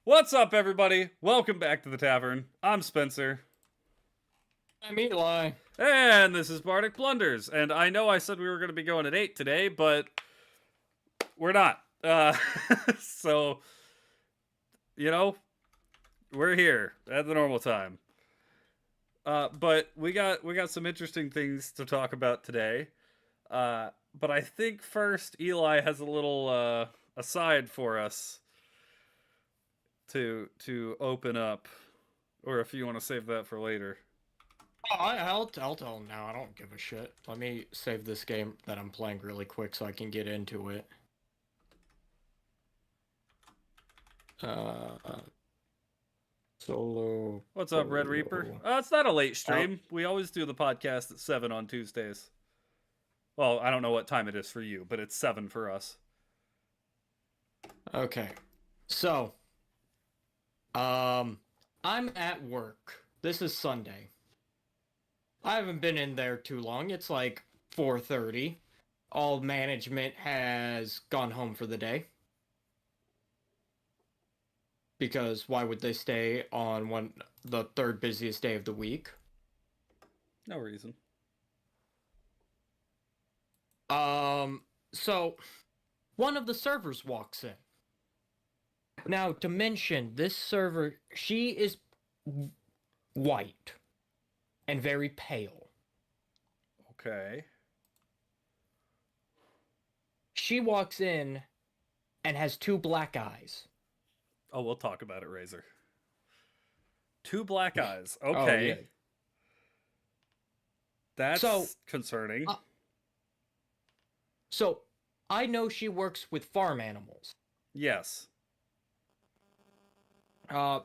What's up, everybody? Welcome back to the tavern. I'm Spencer. I'm Eli. And this is Bardic Blunders. And I know I said we were going to be going at 8 today, but we're not. So, you know, we're here at the normal time. But we got some interesting things to talk about today. But I think first Eli has a little aside for us to open up, or if you want to save that for later. I'll tell him now. I don't give a shit. Let me save this game that I'm playing really quick so I can get into it. Uh, Solo. What's up, Red Reaper? It's not a late stream. We always do the podcast at 7 on Tuesdays. Well, I don't know what time it is for you, but it's 7 for us. Okay. So, I'm at work. This is Sunday. I haven't been in there too long. It's like 4:30. All management has gone home for the day. Because why would they stay on the third busiest day of the week? No reason. So one of the servers walks in. Now, to mention, this server, she is white and very pale. Okay. She walks in and has two black eyes. Oh, we'll talk about it, Razor. Two black eyes. Okay. Oh, yeah. That's concerning. So, I know she works with farm animals. Yes.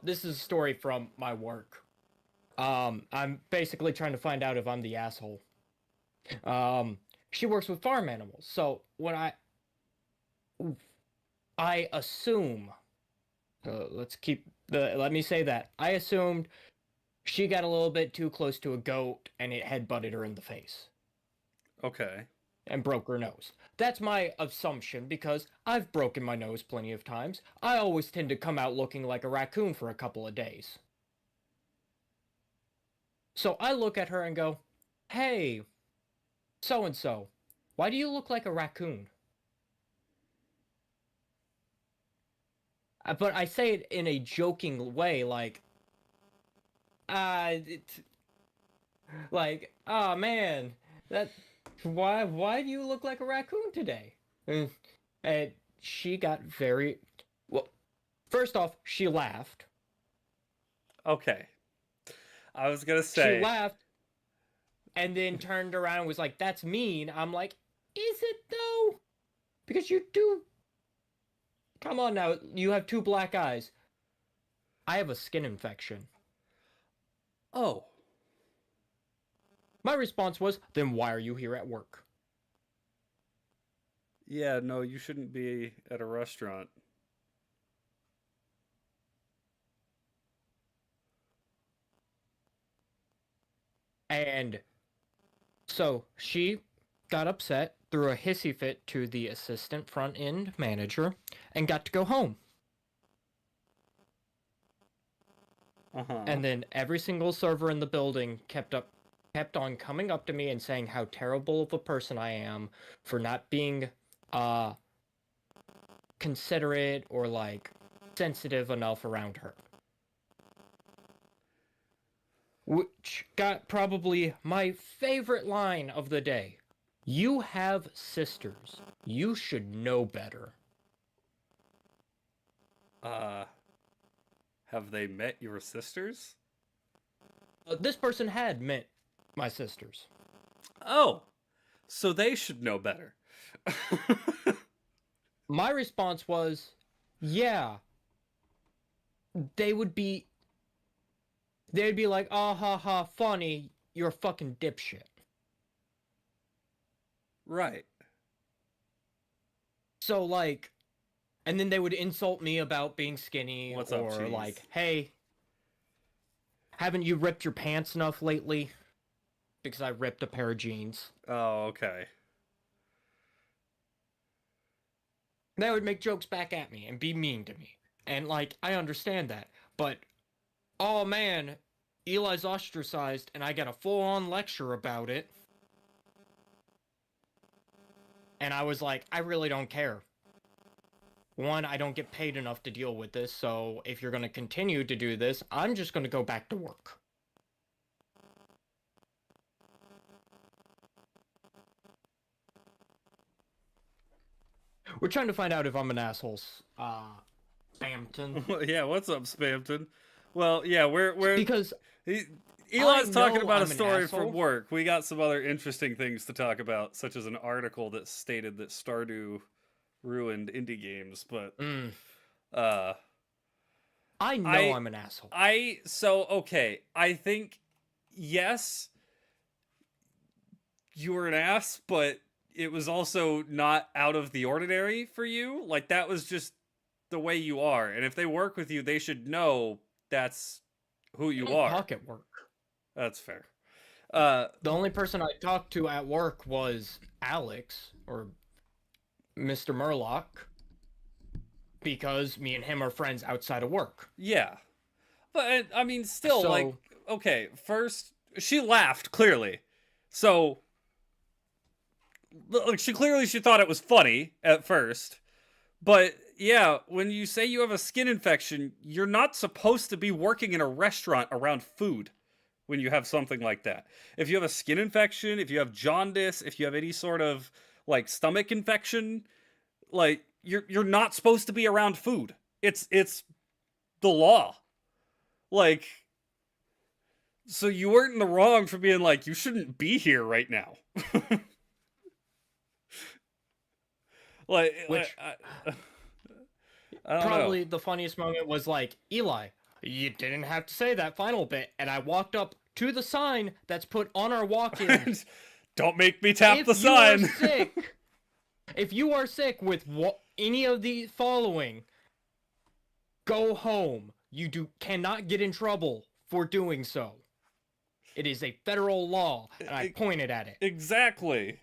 This is a story from my work. I'm basically trying to find out if I'm the asshole. She works with farm animals, so when I assume, let me say that, I assumed she got a little bit too close to a goat and it headbutted her in the face. Okay. And broke her nose. That's my assumption because I've broken my nose plenty of times. I always tend to come out looking like a raccoon for a couple of days. So I look at her and go, "Hey, so-and-so, why do you look like a raccoon?" But I say it in a joking way, like, oh man, why do you look like a raccoon today? And she got very, well, first off, she laughed. Okay. I was gonna say. She laughed, and then turned around and was like, "That's mean." I'm like, "Is it though? Because you do. Come on now, you have two black eyes. I have a skin infection." Oh. My response was, "Then why are you here at work?" Yeah, no, you shouldn't be at a restaurant. And so she got upset, threw a hissy fit to the assistant front end manager, and got to go home. Uh-huh. And then every single server in the building kept on coming up to me and saying how terrible of a person I am for not being considerate or like sensitive enough around her. Which got probably my favorite line of the day. "You have sisters. You should know better." Have they met your sisters? This person had met my sisters. Oh, so they should know better. My response was, "Yeah, they would be they'd be like, ah ha ha, funny, you're a fucking dipshit." Right. So like, and then they would insult me about being skinny. What's up, or cheese? like, "Hey, haven't you ripped your pants enough lately?" Because I ripped a pair of jeans. Oh, okay. They would make jokes back at me and be mean to me. And, like, I understand that. But, oh man, Eli's ostracized, and I got a full-on lecture about it. And I was like, I really don't care. One, I don't get paid enough to deal with this, so if you're going to continue to do this, I'm just going to go back to work. We're trying to find out if I'm an asshole, Spamton. Yeah, what's up, Spamton? Well, yeah, Because Eli's talking about a I'm an story from asshole. work. We got some other interesting things to talk about, such as an article that stated that Stardew ruined indie games, but I know I'm an asshole. Okay, I think yes, you were an ass, but it was also not out of the ordinary for you. Like, that was just the way you are. And if they work with you, they should know that's who you are. Talk at work. That's fair. The only person I talked to at work was Alex, or Mr. Murlock, because me and him are friends outside of work. Yeah. But, I mean, still, So- like, okay, first, she laughed, clearly. So, like, she thought it was funny at first. But, yeah, when you say you have a skin infection, you're not supposed to be working in a restaurant around food when you have something like that. If you have a skin infection, if you have jaundice, if you have any sort of, like, stomach infection, like, you're not supposed to be around food. It's the law. Like, so you weren't in the wrong for being like, you shouldn't be here right now. Like, Which I don't probably know. the funniest moment was like, Eli, you didn't have to say that final bit, and I walked up to the sign that's put on our walk-in. Don't make me tap If the you are sign. sick, if you are sick with any of the following, go home. You cannot get in trouble for doing so. It is a federal law, and I pointed at it. Exactly.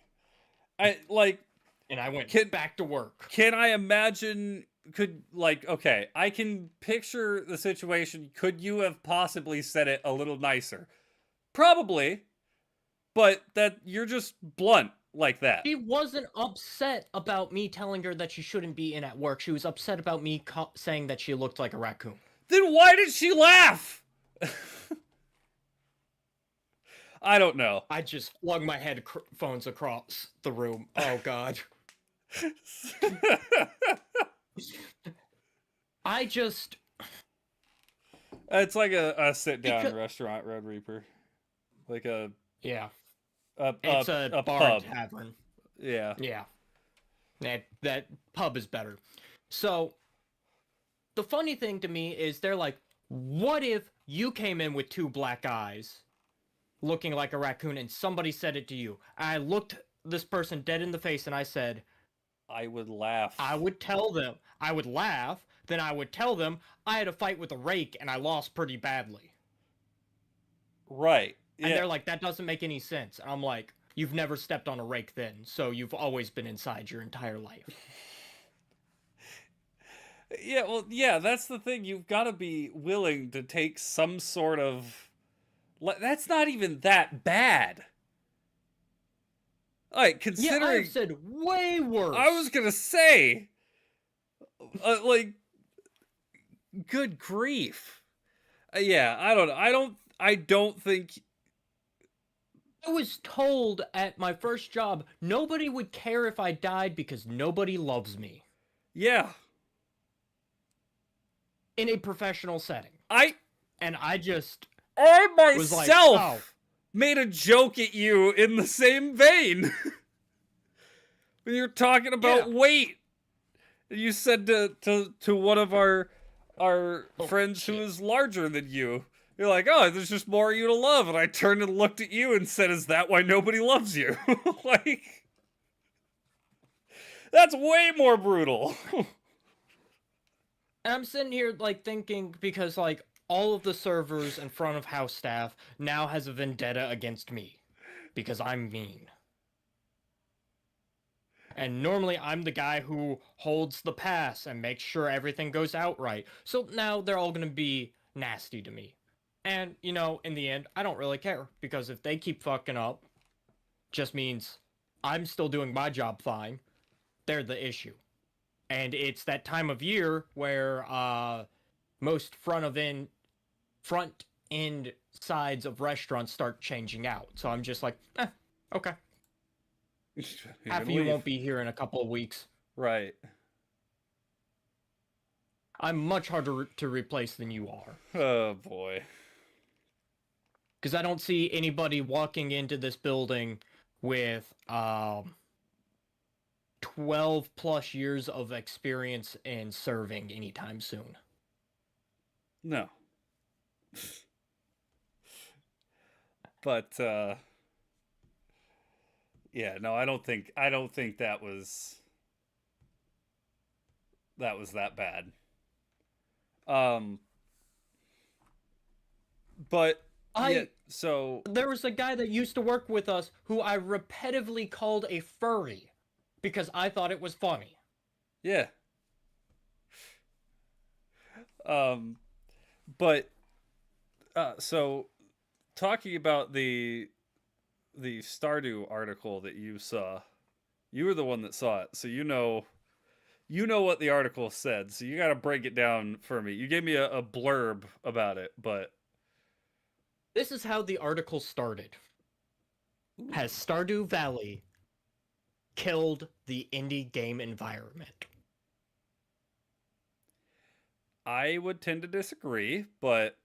And I went back to work. Can I imagine, okay, I can picture the situation. Could you have possibly said it a little nicer? Probably. But that you're just blunt like that. She wasn't upset about me telling her that she shouldn't be in at work. She was upset about me saying that she looked like a raccoon. Then why did she laugh? I don't know. I just flung my headphones across the room. Oh, God. It's like a sit-down restaurant, Red Reaper. Like a... Yeah. It's a bar pub. tavern. Yeah. Yeah. That pub is better. So, the funny thing to me is they're like, what if you came in with 2 black eyes, looking like a raccoon, and somebody said it to you? I looked this person dead in the face and I said, I would laugh. I would tell them. I would laugh. Then I would tell them I had a fight with a rake and I lost pretty badly. Right. And they're like, that doesn't make any sense. And I'm like, you've never stepped on a rake then, so you've always been inside your entire life. Yeah, well, yeah, that's the thing. You've got to be willing to take some sort of... That's not even that bad. Like, considering... Yeah, I've said way worse. I was gonna say... like... Good grief. Yeah, I don't think... I was told at my first job, nobody would care if I died because nobody loves me. Yeah. In a professional setting. And I just... I myself was like, oh. made a joke at you in the same vein. When you're talking about weight. You said to one of our friends who is larger than you. You're like, oh, there's just more of you to love. And I turned and looked at you and said, is that why nobody loves you? Like, that's way more brutal. And I'm sitting here, like, thinking, because, like, all of the servers and front of house staff now has a vendetta against me. Because I'm mean. And normally I'm the guy who holds the pass and makes sure everything goes out right. So now they're all going to be nasty to me. And, you know, in the end, I don't really care. Because if they keep fucking up, just means I'm still doing my job fine. They're the issue. And it's that time of year where most front end sides of restaurants start changing out. So I'm just like, okay. Half of you won't be here in a couple of weeks. Right. I'm much harder to replace than you are. Oh boy. Because I don't see anybody walking into this building with 12 plus years of experience in serving anytime soon. No. But yeah, no, I don't think that was that bad. But there was a guy that used to work with us who I repetitively called a furry because I thought it was funny. Yeah. But so talking about the Stardew article that you saw, you were the one that saw it, so you know what the article said, so you got to break it down for me. You gave me a blurb about it, but this is how the article started. Ooh. Has Stardew Valley killed the indie game environment? I would tend to disagree, but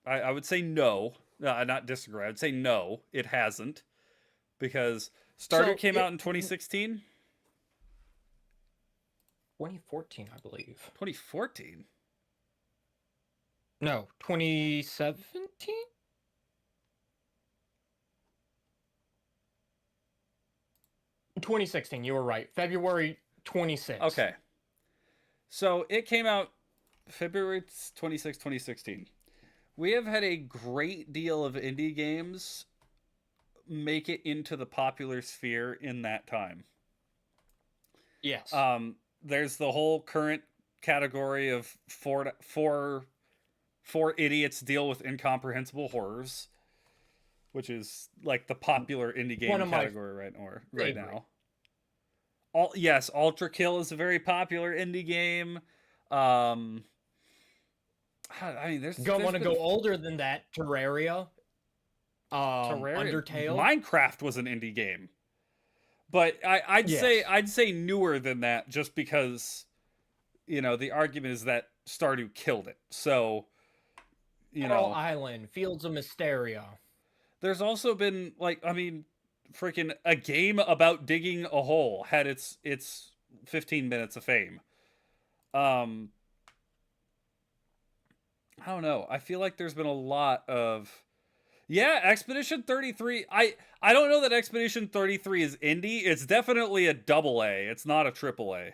I would say no. Not disagree. I would say no, it hasn't. Because Stardew came out in 2016? 2014, I believe. 2014? No, 2017? In 2016, you were right. February 26th. Okay. So it came out February 26, 2016. We have had a great deal of indie games make it into the popular sphere in that time. Yes. There's the whole current category of four idiots deal with incomprehensible horrors, which is like the popular indie game category right now. Ultra Kill is a very popular indie game. I mean, want to go older than that. Terraria. Undertale. Minecraft was an indie game, but I'd say newer than that, just because, you know, the argument is that Stardew killed it. So, you know, Island, Fields of Mysteria. There's also been, like, I mean, freaking a game about digging a hole had its 15 minutes of fame. I don't know. I feel like there's been a lot of... Yeah, Expedition 33. I don't know that Expedition 33 is indie. It's definitely a AA. It's not a AAA.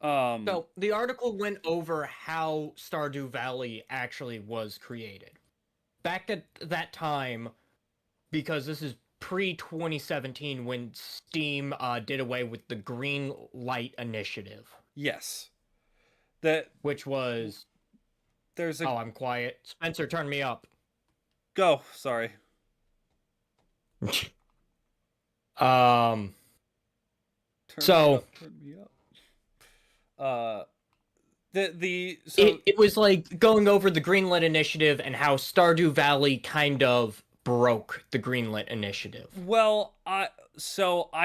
So, the article went over how Stardew Valley actually was created. Back at that time, because this is pre-2017 when Steam did away with the Green Light Initiative. Yes. Which was... Oh, I'm quiet. Spencer, turn me up. Go. Sorry. Turn me up. It was like going over the Greenlit Initiative and how Stardew Valley kind of broke the Greenlit Initiative. Well, I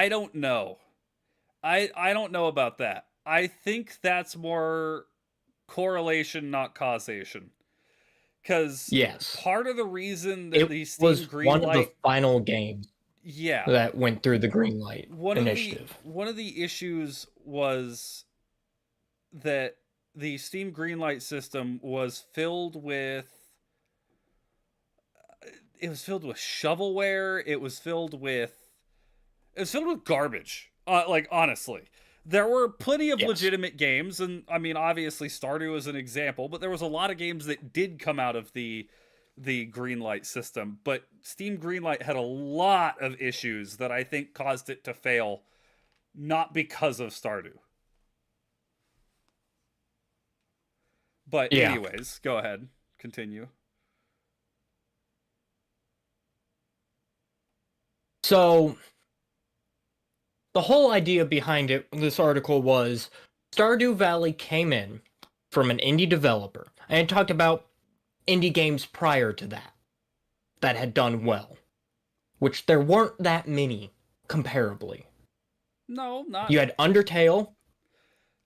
don't know. I don't know about that. I think that's more correlation, not causation. Because part of the reason that the Steam was Greenlight... one of the final games that went through the Greenlight Initiative. One of the issues was that the Steam Greenlight system was filled with... It was filled with shovelware. It was filled with garbage. Like, honestly. There were plenty of legitimate games, and I mean, obviously Stardew is an example, but there was a lot of games that did come out of the the greenlight system, but Steam Greenlight had a lot of issues that I think caused it to fail, not because of Stardew. But Yeah. anyways, go ahead, continue. So the whole idea behind this article was Stardew Valley came in from an indie developer and it talked about indie games prior to that had done well, which there weren't that many comparably. No, not. You had Undertale,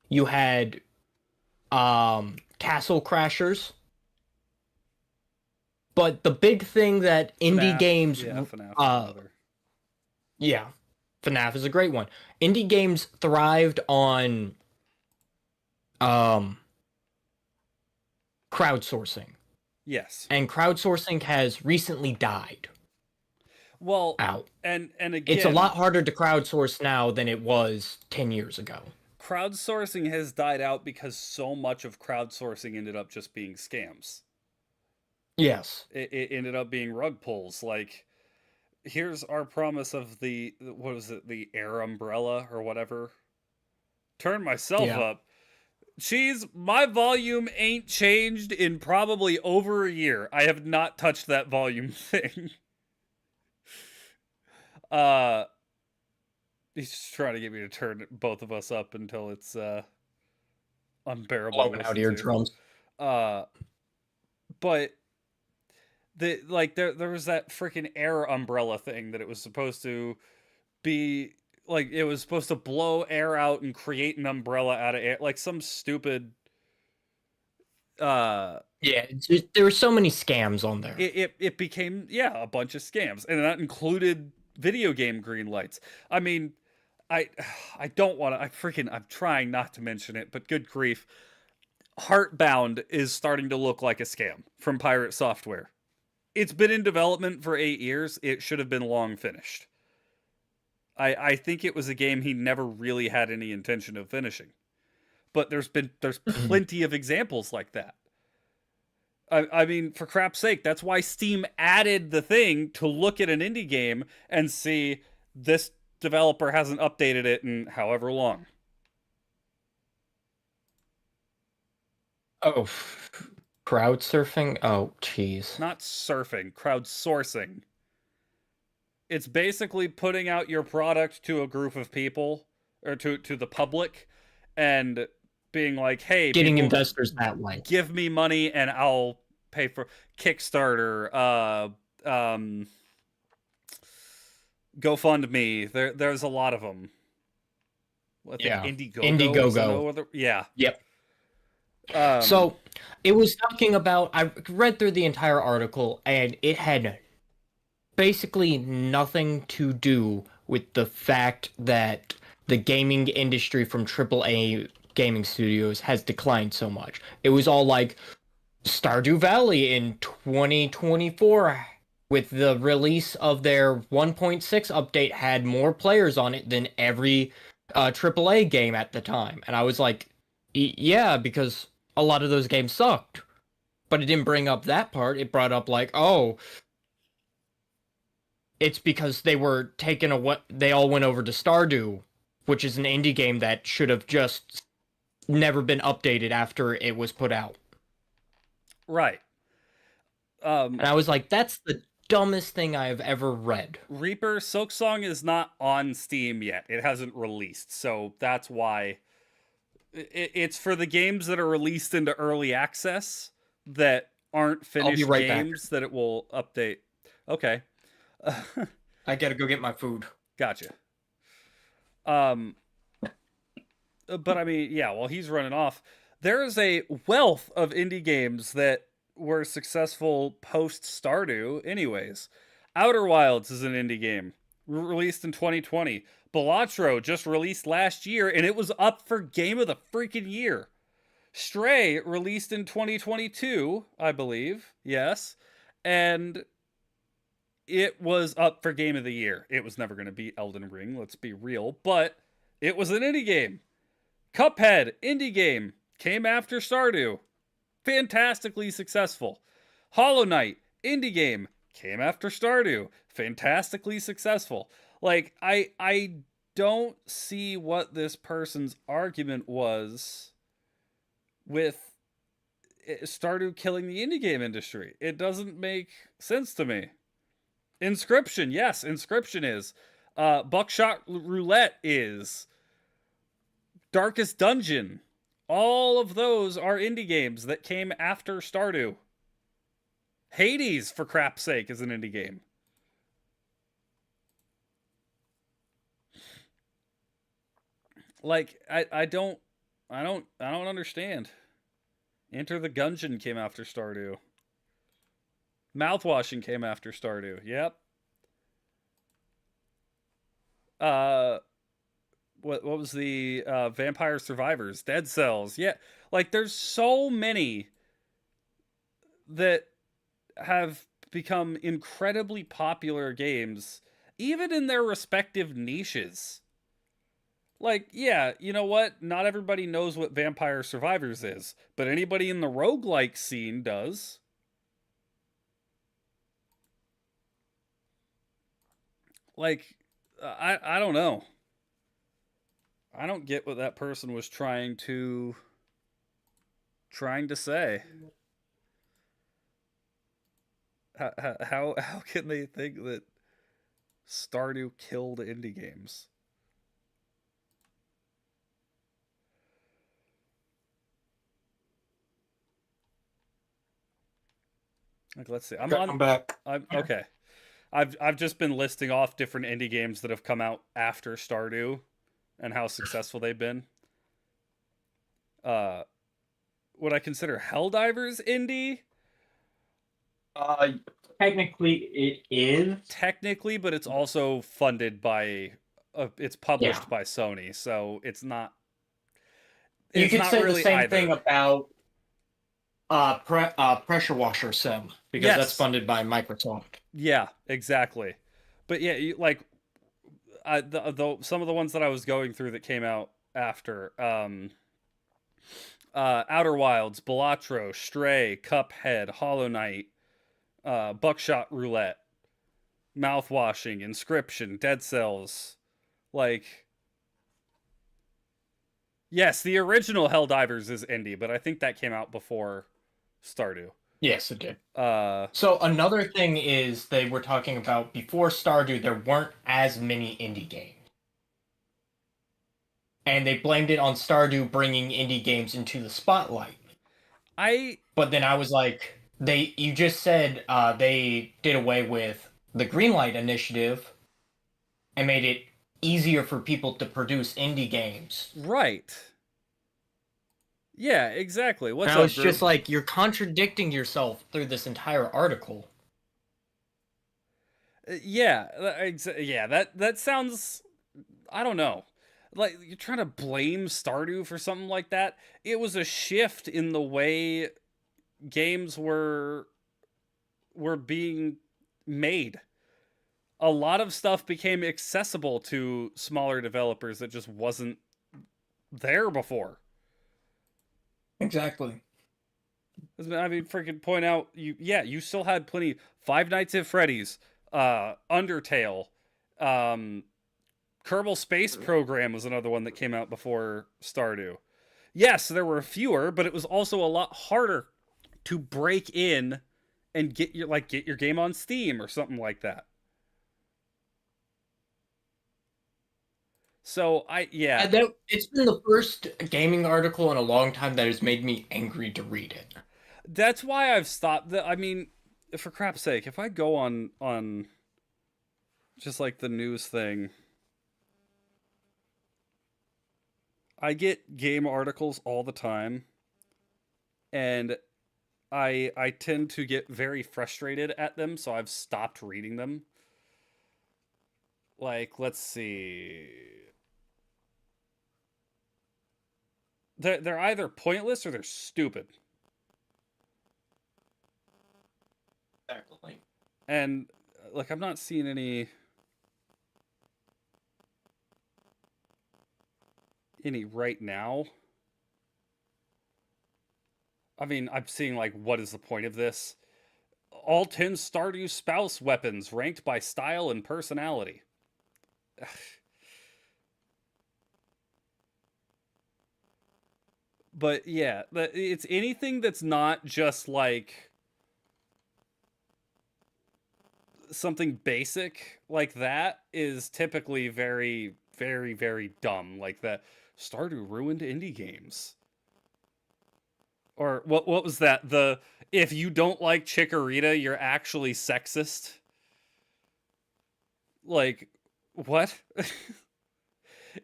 you had Castle Crashers, but the big thing that indie FNAF, games, yeah, FNAF, yeah, FNAF is a great one. Indie games thrived on crowdsourcing. yes. And crowdsourcing has recently died. Well, out. And again, it's a lot harder to crowdsource now than it was 10 years ago. Crowdsourcing has died out because so much of crowdsourcing ended up just being scams. Yes. It ended up being rug pulls. Like, here's our promise of the, what was it, the air umbrella or whatever. Turn myself up. Jeez, my volume ain't changed in probably over a year. I have not touched that volume thing. He's just trying to get me to turn both of us up until it's unbearable. Blowing out eardrums. But there was that freaking air umbrella thing that it was supposed to be, like, it was supposed to blow air out and create an umbrella out of air, like some stupid yeah, there were so many scams on there. It became, yeah, a bunch of scams, and that included video game green lights. I mean, I don't want to, I'm trying not to mention it, but good grief, Heartbound is starting to look like a scam from Pirate Software. It's been in development for 8 years. It should have been long finished. I think it was a game he never really had any intention of finishing. But there's plenty of examples like that. I mean, for crap's sake, that's why Steam added the thing to look at an indie game and see this developer hasn't updated it in however long. Oh, crowd surfing? Oh, jeez. Not surfing, crowdsourcing. It's basically putting out your product to a group of people, or to the public, and being like, hey, getting people, investors that way. Give me money and I'll pay for Kickstarter, GoFundMe. There's a lot of them. Yeah. Indiegogo. Yeah. Yep. So it was talking about, I read through the entire article and it had basically nothing to do with the fact that the gaming industry from AAA gaming studios has declined so much. It was all like Stardew Valley in 2024 with the release of their 1.6 update had more players on it than every AAA game at the time. And I was like, yeah, because a lot of those games sucked. But it didn't bring up that part. It brought up like, oh, it's because they were taken away. They all went over to Stardew, which is an indie game that should have just never been updated after it was put out. Right. And I was like, that's the dumbest thing I have ever read. Reaper Silksong is not on Steam yet. It hasn't released, so that's why. It's for the games that are released into early access that aren't finished games back. That it will update. Okay. I gotta go get my food. Gotcha. But I mean, yeah, while he's running off, there is a wealth of indie games that were successful post Stardew anyways. Outer Wilds is an indie game released in 2020. Balatro just released last year and it was up for Game of the freaking Year. Stray released in 2022, I believe. Yes. And it was up for Game of the Year. It was never going to beat Elden Ring, let's be real, but it was an indie game. Cuphead, indie game, came after Stardew. Fantastically successful. Hollow Knight, Indie game came after Stardew. Fantastically successful. Like I don't see what this person's argument was with Stardew killing the indie game industry. It doesn't make sense to me. Inscription, yes, Inscription is. Buckshot Roulette is. Darkest Dungeon. All of those are indie games that came after Stardew. Hades, for crap's sake, is an indie game. Like, I don't understand. Enter the Gungeon came after Stardew. Mouthwashing came after Stardew. Yep. What was the Vampire Survivors? Dead Cells. Yeah. Like, there's so many that have become incredibly popular games, even in their respective niches. Like, yeah, you know what? Not everybody knows what Vampire Survivors is, but anybody in the roguelike scene does. Like, I don't know. I don't get what that person was trying to say. How can they think that Stardew killed indie games? Like, let's see. I'm back. I'm okay. I've just been listing off different indie games that have come out after Stardew and how successful they've been. Would I consider Helldivers indie? Technically, it is. Technically, but it's also funded by. It's published by Sony, so it's not. You could say really the same thing about Pressure Washer Sim, because that's funded by Microsoft. Yeah, exactly. But yeah, like some of the ones that I was going through that came out after Outer Wilds, Balatro, Stray, Cuphead, Hollow Knight, Buckshot Roulette, Mouthwashing, Inscription, Dead Cells. Like, yes, the original Helldivers is indie, but I think that came out before Stardew. Yes, it did. So another thing is they were talking about before Stardew, there weren't as many indie games. And they blamed it on Stardew bringing indie games into the spotlight. But then I was like, you just said they did away with the Greenlight Initiative and made it easier for people to produce indie games. Right. Yeah, exactly. What's up, it's just like you're contradicting yourself through this entire article. Yeah, that sounds, I don't know. Like, you're trying to blame Stardew for something like that. It was a shift in the way games were being made. A lot of stuff became accessible to smaller developers that just wasn't there before. Exactly. I mean, freaking point out, you still had plenty. Five Nights at Freddy's, Undertale, Kerbal Space Program was another one that came out before Stardew. Yes, there were fewer, but it was also a lot harder to break in and get your game on Steam or something like that. So it's been the first gaming article in a long time that has made me angry to read it. That's why I've stopped. I mean, for crap's sake, if I go on just like the news thing, I get game articles all the time, and I tend to get very frustrated at them, so I've stopped reading them. Like, let's see. They're either pointless or they're stupid. Exactly. And like, I'm not seeing any right now. I mean, I'm seeing like, what is the point of this? all 10 Stardew spouse weapons ranked by style and personality. But yeah, it's anything that's not just like something basic like that is typically very, very, very dumb. Like that Stardew ruined indie games. Or what was that? The if you don't like Chikorita, you're actually sexist. Like, what?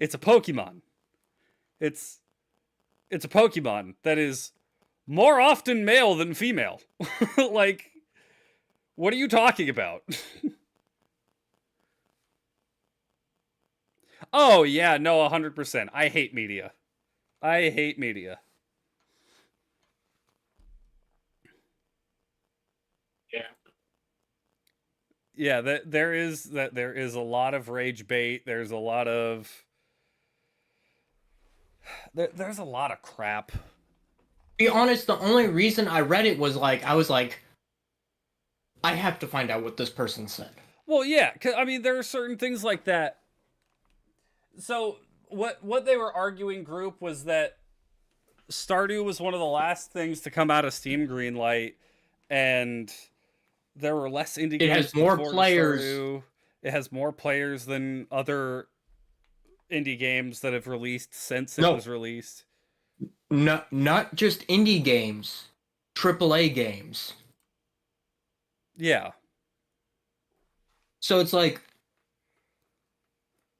It's a Pokemon. It's it's a Pokemon that is more often male than female. Like, what are you talking about? Oh, yeah, no, 100%. I hate media. I hate media. Yeah. Yeah, there is a lot of rage bait. There's a lot of there's a lot of crap. Be honest, the only reason I read it was like I was like, I have to find out what this person said. Well, yeah, 'cause, I mean, there are certain things like that. So what they were arguing, group, was that Stardew was one of the last things to come out of Steam Greenlight, and there were less indie It games has more before players. Stardew. It has more players than other indie games that have released since it was released. Not just indie games, AAA games. Yeah. So it's like,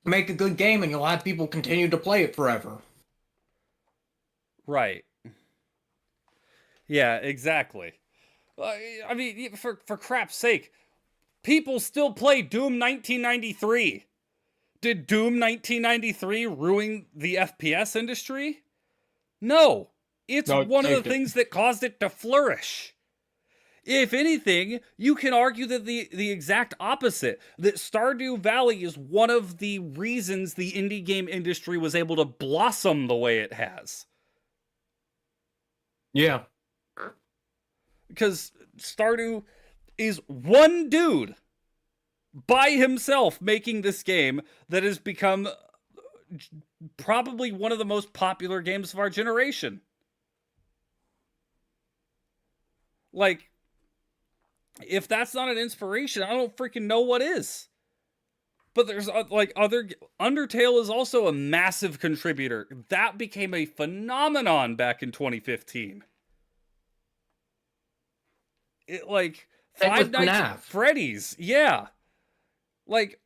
make a good game and you'll have people continue to play it forever. Right. Yeah, exactly. I mean, for crap's sake, people still play Doom 1993. Did Doom 1993 ruin the FPS industry? No. It's one of the things that caused it to flourish. If anything, you can argue that the exact opposite. That Stardew Valley is one of the reasons the indie game industry was able to blossom the way it has. Yeah. Because Stardew is one dude by himself making this game that has become probably one of the most popular games of our generation. Like, if that's not an inspiration, I don't freaking know what is. But there's like other Undertale is also a massive contributor. That became a phenomenon back in 2015. It like Five Nights at Freddy's, yeah. Like,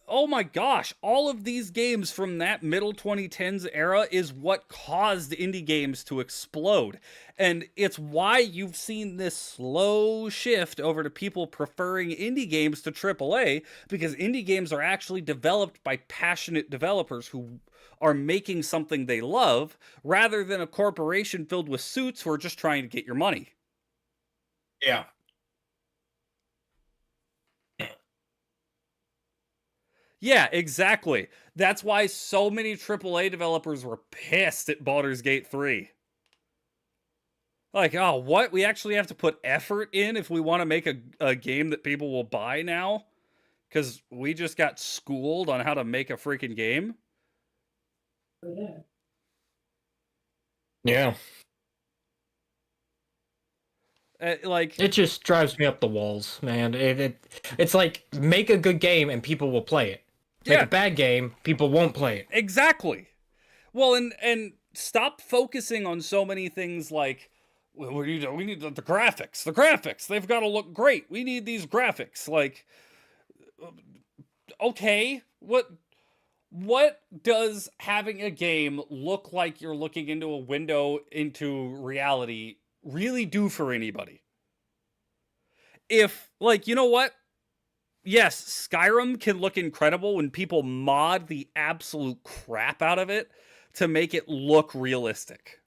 oh my gosh, all of these games from that middle 2010s era is what caused indie games to explode. And it's why you've seen this slow shift over to people preferring indie games to AAA, because indie games are actually developed by passionate developers who are making something they love, rather than a corporation filled with suits who are just trying to get your money. Yeah. Yeah, exactly. That's why so many AAA developers were pissed at Baldur's Gate 3. Like, oh, what? We actually have to put effort in if we want to make a game that people will buy now? Because we just got schooled on how to make a freaking game? Yeah. Like, it just drives me up the walls, man. It's like, make a good game and people will play it. Make a bad game, people won't play it. Exactly. Well, and stop focusing on so many things like, we need the graphics. The graphics, they've got to look great. We need these graphics. Like, okay, what does having a game look like you're looking into a window into reality really do for anybody? If, like, you know what? Yes, Skyrim can look incredible when people mod the absolute crap out of it to make it look realistic.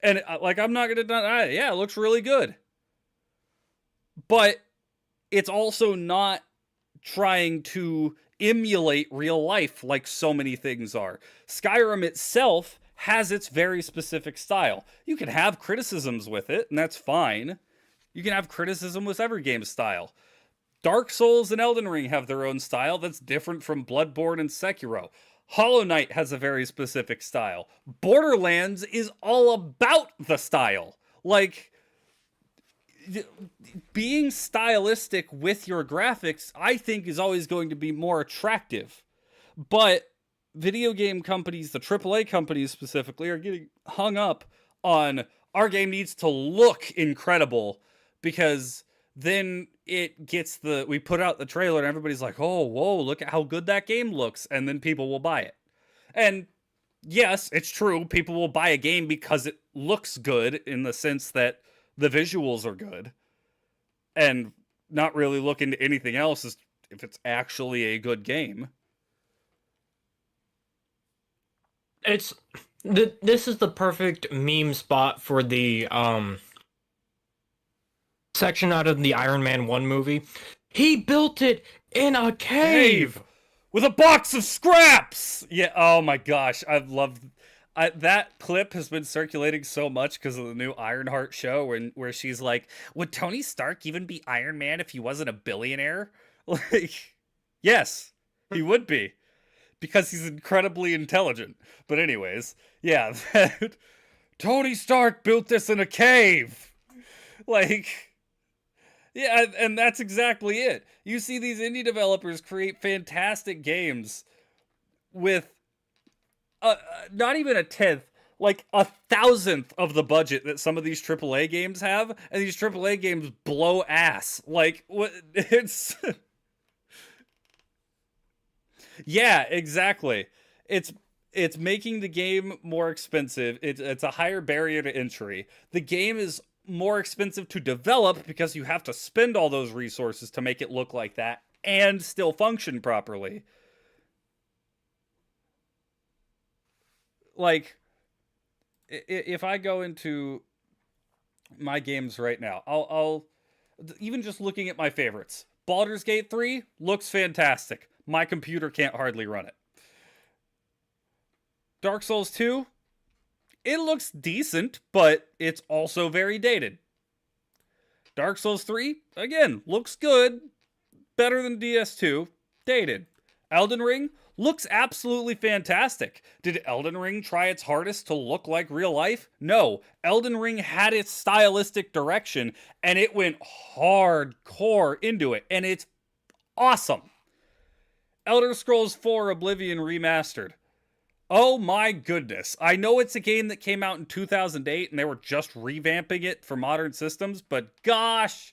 And, like, I'm not going to deny it. Yeah, it looks really good. But it's also not trying to emulate real life like so many things are. Skyrim itself has its very specific style. You can have criticisms with it, and that's fine. You can have criticism with every game's style. Dark Souls and Elden Ring have their own style that's different from Bloodborne and Sekiro. Hollow Knight has a very specific style. Borderlands is all about the style. Like, being stylistic with your graphics, I think, is always going to be more attractive. But video game companies, the AAA companies specifically, are getting hung up on our game needs to look incredible, because then it gets we put out the trailer and everybody's like, oh, whoa, look at how good that game looks. And then people will buy it. And yes, it's true. People will buy a game because it looks good, in the sense that the visuals are good, and not really look into anything else as if it's actually a good game. This is the perfect meme spot for the section out of the Iron Man 1 movie. He built it in a cave with a box of scraps. Yeah. Oh my gosh, I've loved. That clip has been circulating so much because of the new Ironheart show, where she's like, "Would Tony Stark even be Iron Man if he wasn't a billionaire?" Like, yes, he would be, because he's incredibly intelligent. But anyways, yeah, Tony Stark built this in a cave. Like, yeah, and that's exactly it. You see these indie developers create fantastic games with not even a tenth, like 1,000th of the budget that some of these AAA games have, and these AAA games blow ass. Like, what? It's yeah, exactly. It's making the game more expensive. It's a higher barrier to entry. The game is more expensive to develop because you have to spend all those resources to make it look like that and still function properly. Like, if I go into my games right now, I'll even just looking at my favorites. Baldur's Gate 3 looks fantastic. My computer can't hardly run it. Dark Souls 2, it looks decent, but it's also very dated. Dark Souls 3, again, looks good. Better than DS2. Dated. Elden Ring looks absolutely fantastic. Did Elden Ring try its hardest to look like real life? No. Elden Ring had its stylistic direction, and it went hardcore into it, and it's awesome. Elder Scrolls 4 Oblivion Remastered. Oh my goodness. I know it's a game that came out in 2008 and they were just revamping it for modern systems, but gosh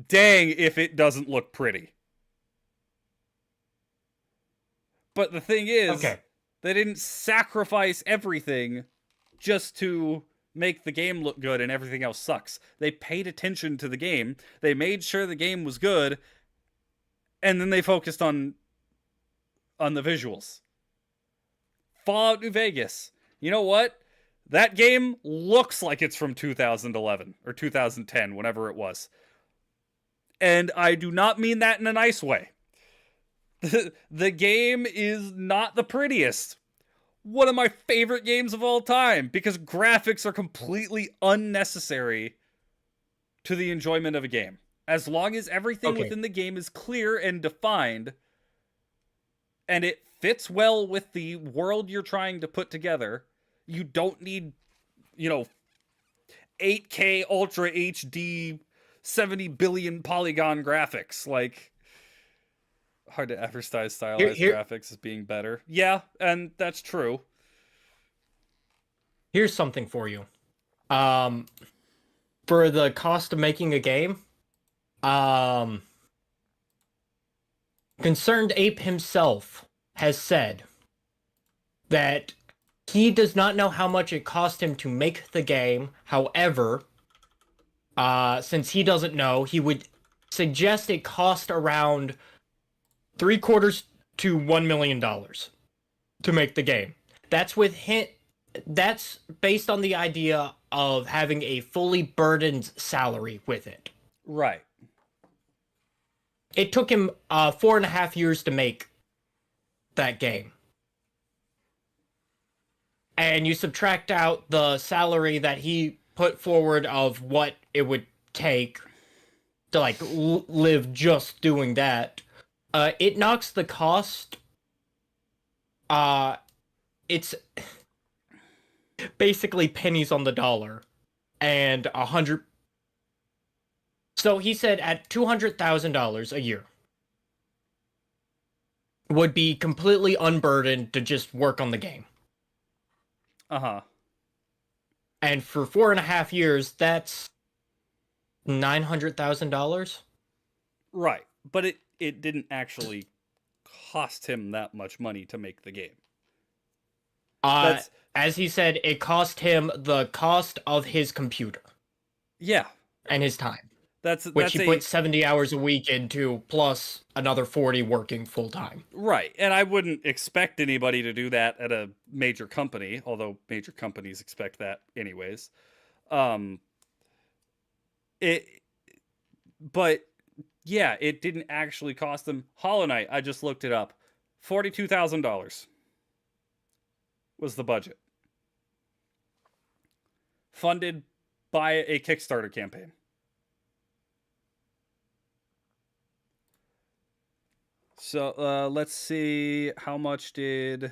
dang if it doesn't look pretty. But the thing is, they didn't sacrifice everything just to make the game look good and everything else sucks. They paid attention to the game, they made sure the game was good, and then they focused on the visuals. Fallout New Vegas. You know what? That game looks like it's from 2011 or 2010, whenever it was. And I do not mean that in a nice way. The game is not the prettiest. One of my favorite games of all time, because graphics are completely unnecessary to the enjoyment of a game. As long as everything within the game is clear and defined, and it fits well with the world you're trying to put together, you don't need, 8K Ultra HD 70 billion polygon graphics. Like, hard to emphasize stylized graphics as being better. Yeah, and that's true. Here's something for you. For the cost of making a game, Concerned Ape himself has said that he does not know how much it cost him to make the game. However, since he doesn't know, he would suggest it cost around $750,000 to $1 million to make the game. That's based on the idea of having a fully burdened salary with it. Right. It took him 4.5 years to make that game. And you subtract out the salary that he put forward of what it would take to like live just doing that, it knocks the cost. It's basically pennies on the dollar, and 100. So he said at $200,000 a year would be completely unburdened to just work on the game. Uh-huh. And for 4.5 years, that's $900,000. Right. But it didn't actually cost him that much money to make the game. That's As he said, it cost him the cost of his computer. Yeah. And his time. That's Which he put 70 hours a week into, plus another 40 working full time. Right. And I wouldn't expect anybody to do that at a major company, although major companies expect that anyways. But yeah, it didn't actually cost them. Hollow Knight, I just looked it up. $42,000 was the budget. Funded by a Kickstarter campaign. So let's see, how much did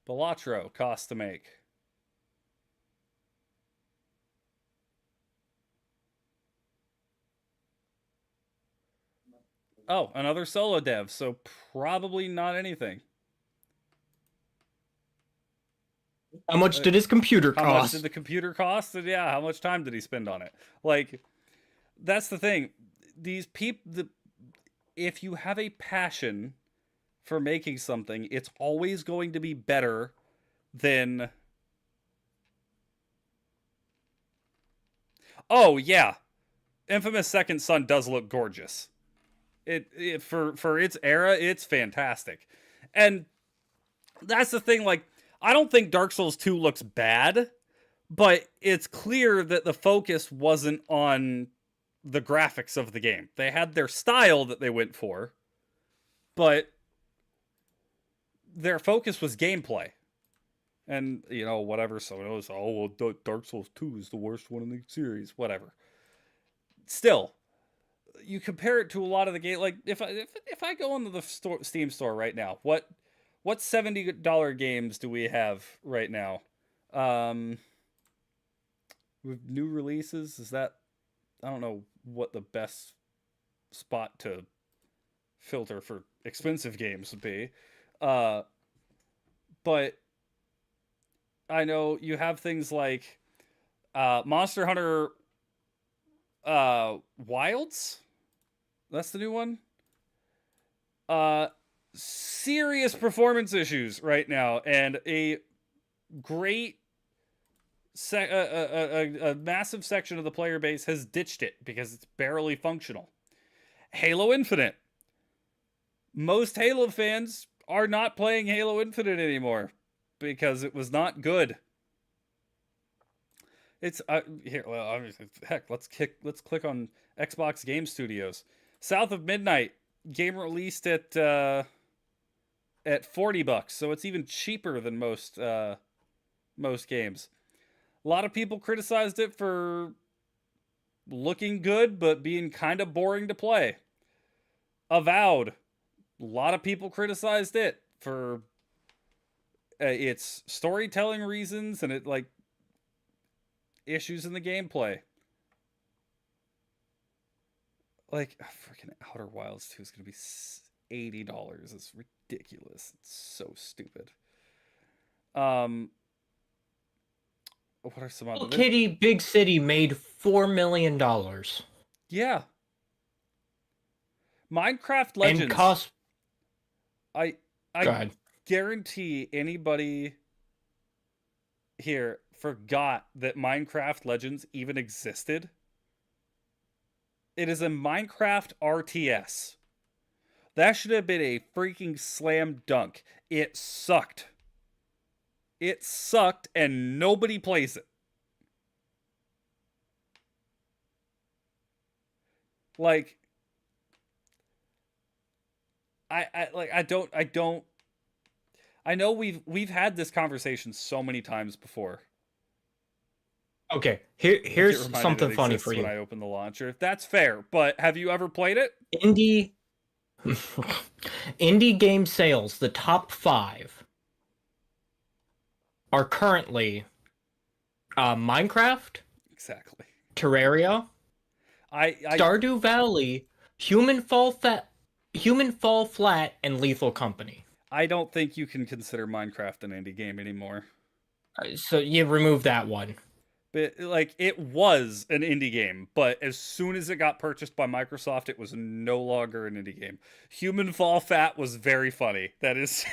Balatro cost to make? Oh, another solo dev, so probably not anything. How much did his computer cost? How much did the computer cost? And yeah, how much time did he spend on it? Like, that's the thing. These people, if you have a passion for making something, it's always going to be better than... Oh, yeah. Infamous Second Son does look gorgeous. It for its era, it's fantastic. And that's the thing, like, I don't think Dark Souls 2 looks bad, but it's clear that the focus wasn't on the graphics of the game. They had their style that they went for, but their focus was gameplay. And, you know, whatever, someone knows, oh, well, Dark Souls 2 is the worst one in the series, whatever. Still, you compare it to a lot of the game, like, if I go into the Steam store right now, what $70 games do we have right now? With new releases, is that, I don't know what the best spot to filter for expensive games would be. But I know you have things like Monster Hunter Wilds. That's the new one. Serious performance issues right now, and a great a massive section of the player base has ditched it because it's barely functional. Halo Infinite. Most Halo fans are not playing Halo Infinite anymore because it was not good. It's here. Well, heck, let's click on Xbox Game Studios. South of Midnight game released at $40, so it's even cheaper than most games. A lot of people criticized it for looking good but being kind of boring to play. Avowed. A lot of people criticized it for its storytelling reasons and it like issues in the gameplay. Like, freaking Outer Wilds 2 is going to be $80. It's ridiculous. It's so stupid. What are some other... Kitty Big City made $4 million. Yeah. Minecraft Legends. And cost... I guarantee anybody here forgot that Minecraft Legends even existed. It is a Minecraft RTS. That should have been a freaking slam dunk. It sucked. It sucked and nobody plays it. Like, I don't I know we've had this conversation so many times before. Okay, Like, it here's reminded it something funny exists for when you. I opened the launcher. That's fair, but have you ever played it? Indie indie game sales, the top 5 are currently Minecraft, Exactly. Terraria, I Stardew Valley, Human Fall Flat, and Lethal Company. I don't think you can consider Minecraft an indie game anymore. So you remove that one. But like, it was an indie game, but as soon as it got purchased by Microsoft, it was no longer an indie game. Human Fall Fat was very funny. That is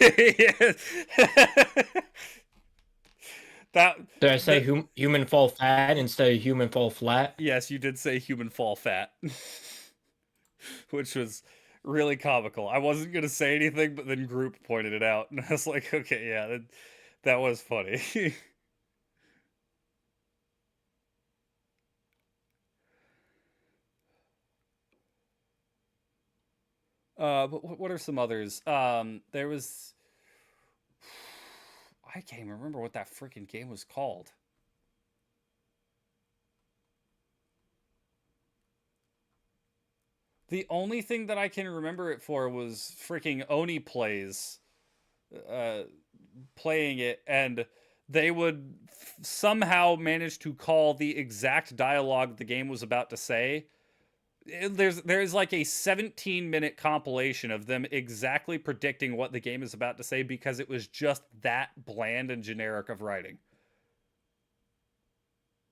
that Did I say that Human Fall Fat instead of Human Fall Flat? yes, you did say Human Fall Fat, which was really comical. I wasn't gonna say anything, but then Group pointed it out, and I was like, okay, yeah, that was funny. But what are some others? There was I can't even remember what that freaking game was called. The only thing that I can remember it for was freaking Oni plays, uh, playing it, and they would somehow manage to call the exact dialogue the game was about to say. There's like a 17-minute compilation of them exactly predicting what the game is about to say because it was just that bland and generic of writing.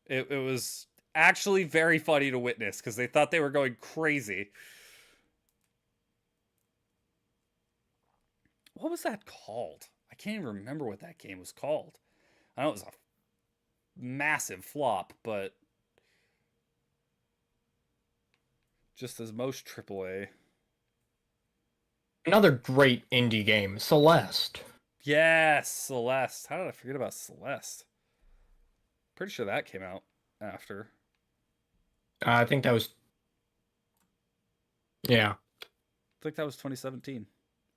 It was actually very funny to witness because they thought they were going crazy. What was that called? I can't even remember what that game was called. I know it was a massive flop, but just as most AAA. Another great indie game, Celeste. Yes, Celeste. How did I forget about Celeste? Pretty sure that came out after. I think that was, yeah, I think that was 2017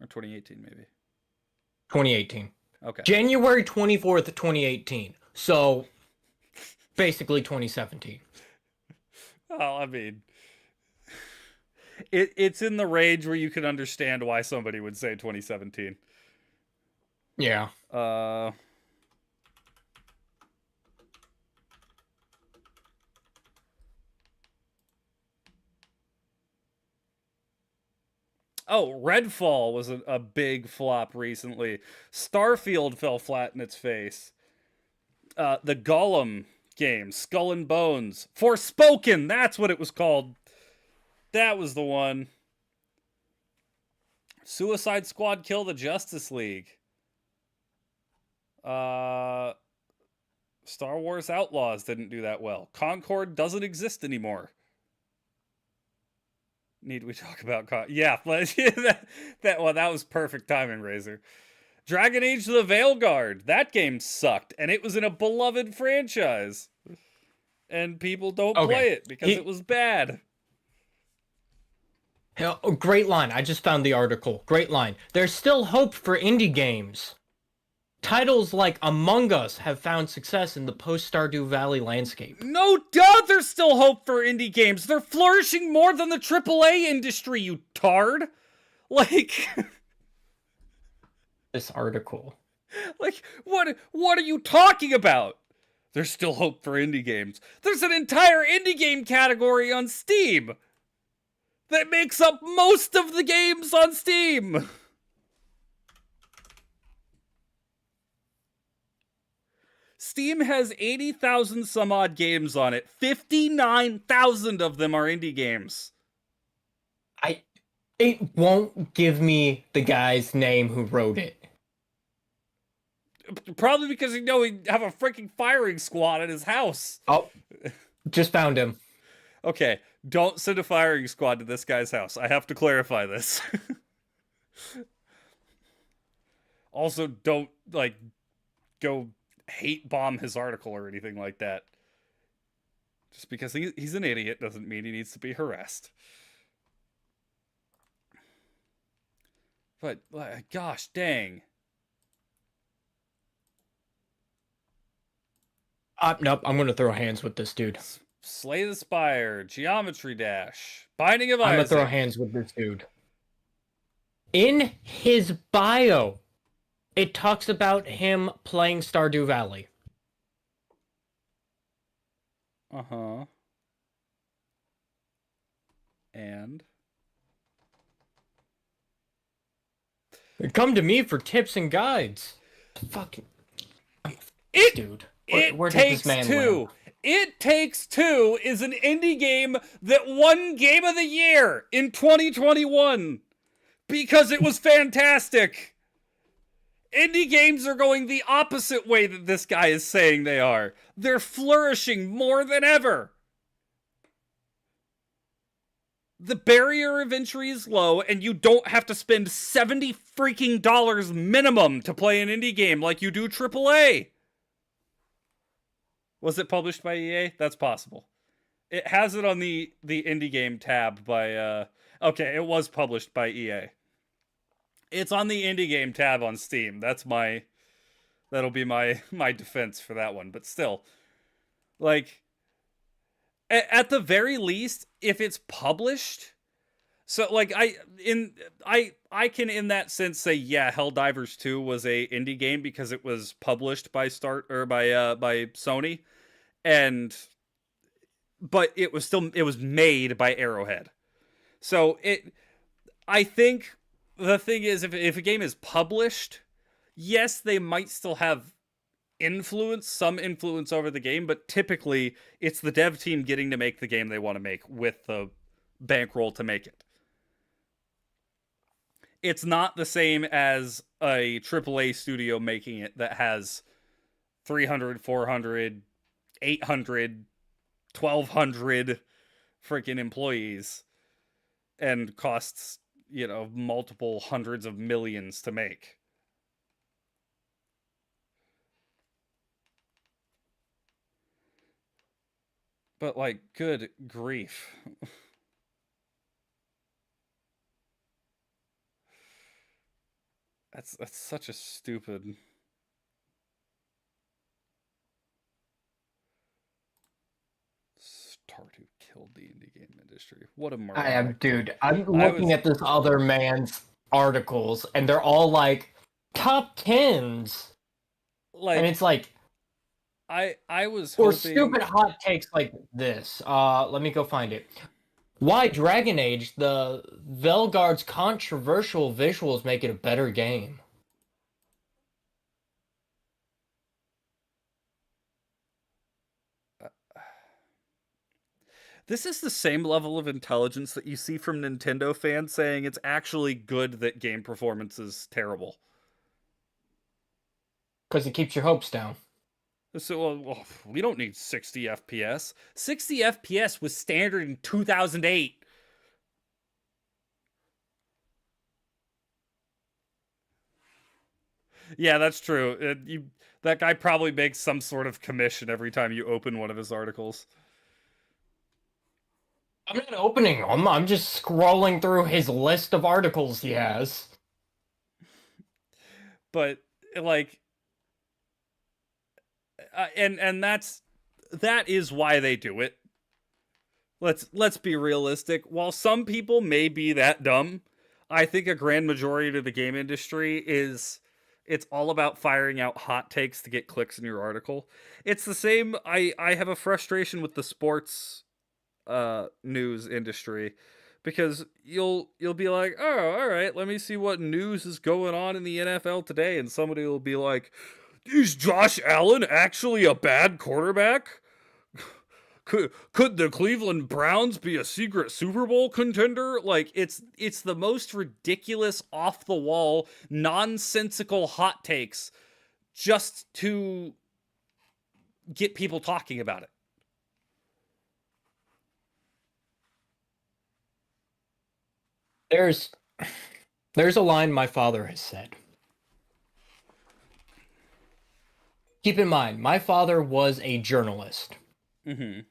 or 2018, maybe. 2018. Okay. January 24th, 2018. So basically 2017. Well, I mean, it's in the range where you can understand why somebody would say 2017. Yeah. Uh. Oh, Redfall was a big flop recently. Starfield fell flat in its face. The Gollum game, Skull and Bones. Forspoken, that's what it was called. That was the one. Suicide Squad Kill the Justice League. Uh, Star Wars Outlaws didn't do that well. Concord doesn't exist anymore. Need we talk about yeah, that was perfect timing, Razor. Dragon Age the Veilguard. That game sucked, and it was in a beloved franchise. And people don't Okay. play it because it was bad. Oh, great line. I just found the article. Great line. There's still hope for indie games. Titles like Among Us have found success in the post-Stardew Valley landscape. No duh, there's still hope for indie games. They're flourishing more than the AAA industry, you tard. Like, This article. like what are you talking about? There's still hope for indie games. There's an entire indie game category on Steam that makes up most of the games on Steam. Steam has 80,000 some odd games on it. 59,000 of them are indie games. It won't give me the guy's name who wrote it. Probably because he'd have a freaking firing squad at his house. Oh, just found him. Okay, don't send a firing squad to this guy's house. I have to clarify this. Also, don't, go hate bomb his article or anything like that. Just because he's an idiot doesn't mean he needs to be harassed. But, gosh dang. Nope, I'm gonna throw hands with this dude. Slay the Spire, Geometry Dash, Binding of I'm gonna throw Isaac. hands with this dude. In his bio, it talks about him playing Stardew Valley. Uh-huh. And Come to me for tips and guides. Fucking it dude. It Where does this Takes man Two. live? It Takes Two is an indie game that won Game of the Year in 2021 because it was fantastic. Indie games are going the opposite way that this guy is saying they are. They're flourishing more than ever. The barrier of entry is low, and you don't have to spend $70 freaking dollars minimum to play an indie game like you do AAA. Was it published by EA? That's possible. It has it on the indie game tab by okay, it was published by EA. It's on the indie game tab on Steam. That'll be my defense for that one. But still, like, at the very least, if it's published, so like I can in that sense say, yeah, Helldivers 2 was a indie game because it was published by by Sony, but it was made by Arrowhead. So I think the thing is, if a game is published, yes, they might still have some influence over the game, but typically it's the dev team getting to make the game they want to make with the bankroll to make it. It's not the same as a AAA studio making it that has 300, 400, 800, 1,200 freaking employees and costs, multiple hundreds of millions to make. But, like, good grief. That's such a stupid... Stardew killed the indie game industry. What a moronic... Dude, I'm looking at this other man's articles, and they're all like top 10s. Like, and it's like, I was or hoping... stupid hot takes like this. Let me go find it. Why Dragon Age, the Velgard's controversial visuals make it a better game. This is the same level of intelligence that you see from Nintendo fans saying it's actually good that game performance is terrible. Because it keeps your hopes down. So, we don't need 60 FPS. 60 FPS was standard in 2008. Yeah, that's true. That guy probably makes some sort of commission every time you open one of his articles. I'm not opening them. I'm just scrolling through his list of articles he has. But, like... and that is why they do it. Let's be realistic. While some people may be that dumb, I think a grand majority of the game industry it's all about firing out hot takes to get clicks in your article. It's the same. I have a frustration with the sports news industry because you'll be like, oh, all right, let me see what news is going on in the NFL today, and somebody will be like, is Josh Allen actually a bad quarterback? Could the Cleveland Browns be a secret Super Bowl contender? Like, it's the most ridiculous, off the wall, nonsensical hot takes just to get people talking about it. There's a line my father has said. Keep in mind, my father was a journalist. Mm-hmm.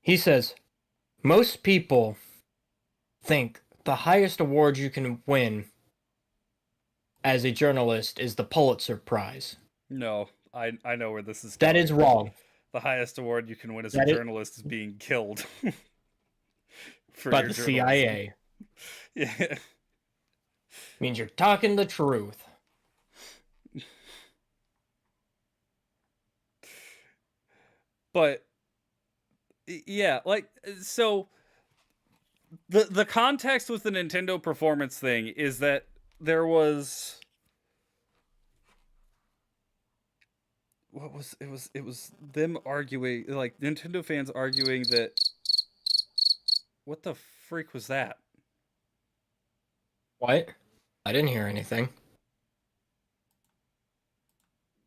He says, most people think the highest award you can win as a journalist is the Pulitzer Prize. No, I know where this is That going. is wrong. The highest award you can win as a That is journalist is being killed for by your the journalism. CIA. Yeah. Means you're talking the truth. But yeah, like so the context with the Nintendo Performance thing is that there was it was them arguing, like Nintendo fans arguing that what the freak was that? What? I didn't hear anything.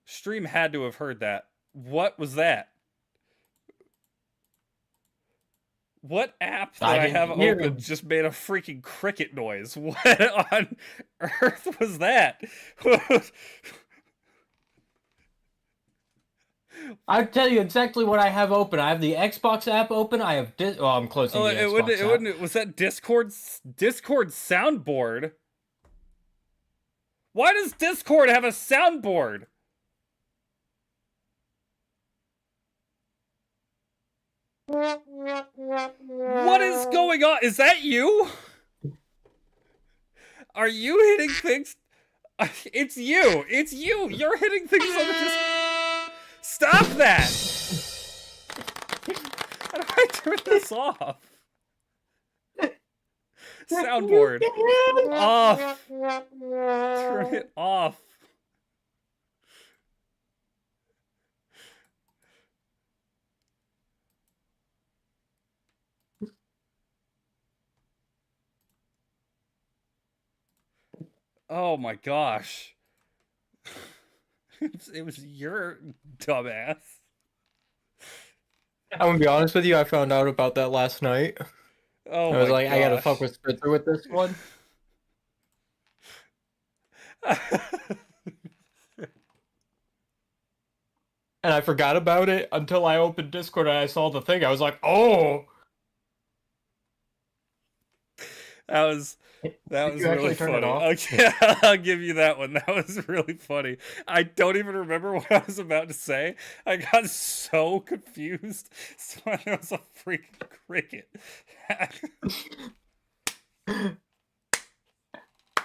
Stream had to have heard that. What was that? What app that I have didn't hear open him. just made a freaking cricket noise? What on earth was that? I'll tell you exactly what I have open. I have the Xbox app open. I have oh, I'm closing the Xbox app. Was that Discord soundboard? Why does Discord have a soundboard? What is going on? Is that you? Are you hitting things? It's you. It's you. You're hitting things on the Discord. Stop that! How do I turn this off? Soundboard. Off. Turn it off. Oh my gosh. It was your dumbass. I'm gonna be honest with you. I found out about that last night. Oh I was my like, gosh. I gotta fuck with Spitzer with this one. And I forgot about it until I opened Discord and I saw the thing. I was like, oh. That was you really actually turn it funny. off? Okay, I'll give you that one. That was really funny. I don't even remember what I was about to say. I got so confused. So it was a freaking cricket.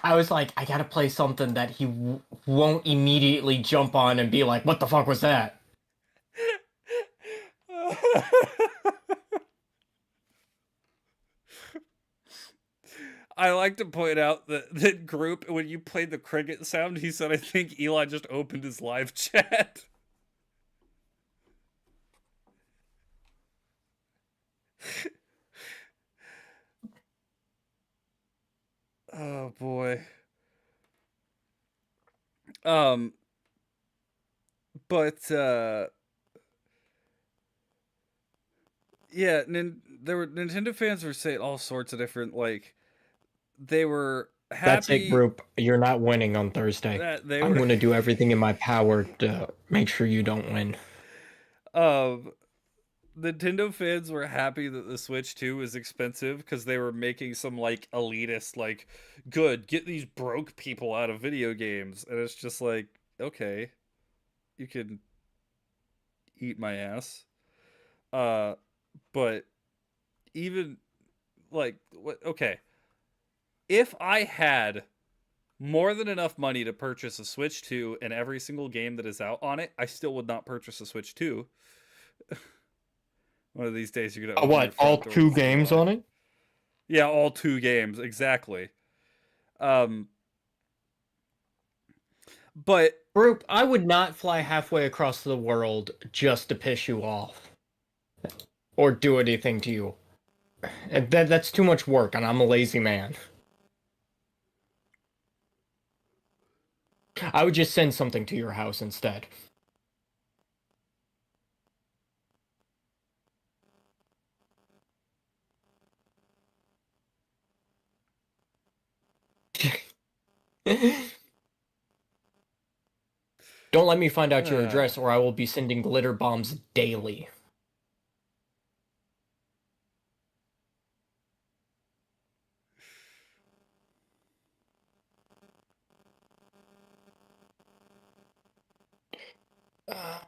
I was like, I gotta play something that he won't immediately jump on and be like, what the fuck was that? I like to point out that group, when you played the cricket sound, he said, I think Eli just opened his live chat. Oh boy. But yeah, there were Nintendo fans were saying all sorts of different, like, they were happy. That's it, group. You're not winning on Thursday. I'm going to do everything in my power to make sure you don't win. Nintendo fans were happy that the Switch 2 was expensive because they were making some, like, elitist, like, good, get these broke people out of video games. And it's just like, okay, you can eat my ass. But even, like, what? Okay. If I had more than enough money to purchase a Switch 2 and every single game that is out on it, I still would not purchase a Switch 2. One of these days you're gonna what? All 2 games on it? Yeah, all 2 games, exactly. But group, I would not fly halfway across the world just to piss you off or do anything to you. That's too much work, and I'm a lazy man. I would just send something to your house instead. Don't let me find out your address, or I will be sending glitter bombs daily. Uh,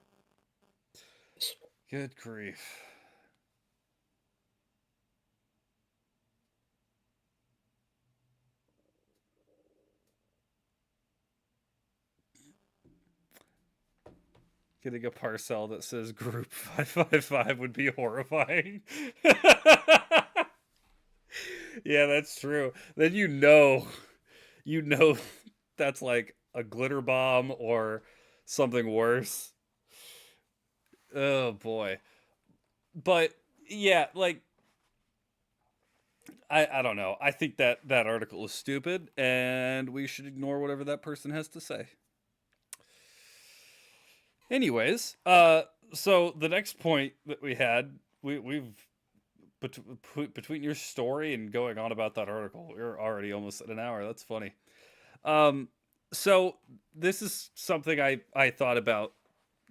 Good grief. Getting a parcel that says group 555 would be horrifying. Yeah, that's true. Then you know that's like a glitter bomb or something worse. Oh boy. But yeah, like I don't know. I think that article is stupid and we should ignore whatever that person has to say. Anyways, so the next point that we had, we've between your story and going on about that article, we're already almost at an hour. That's funny. Um, so this is something I thought about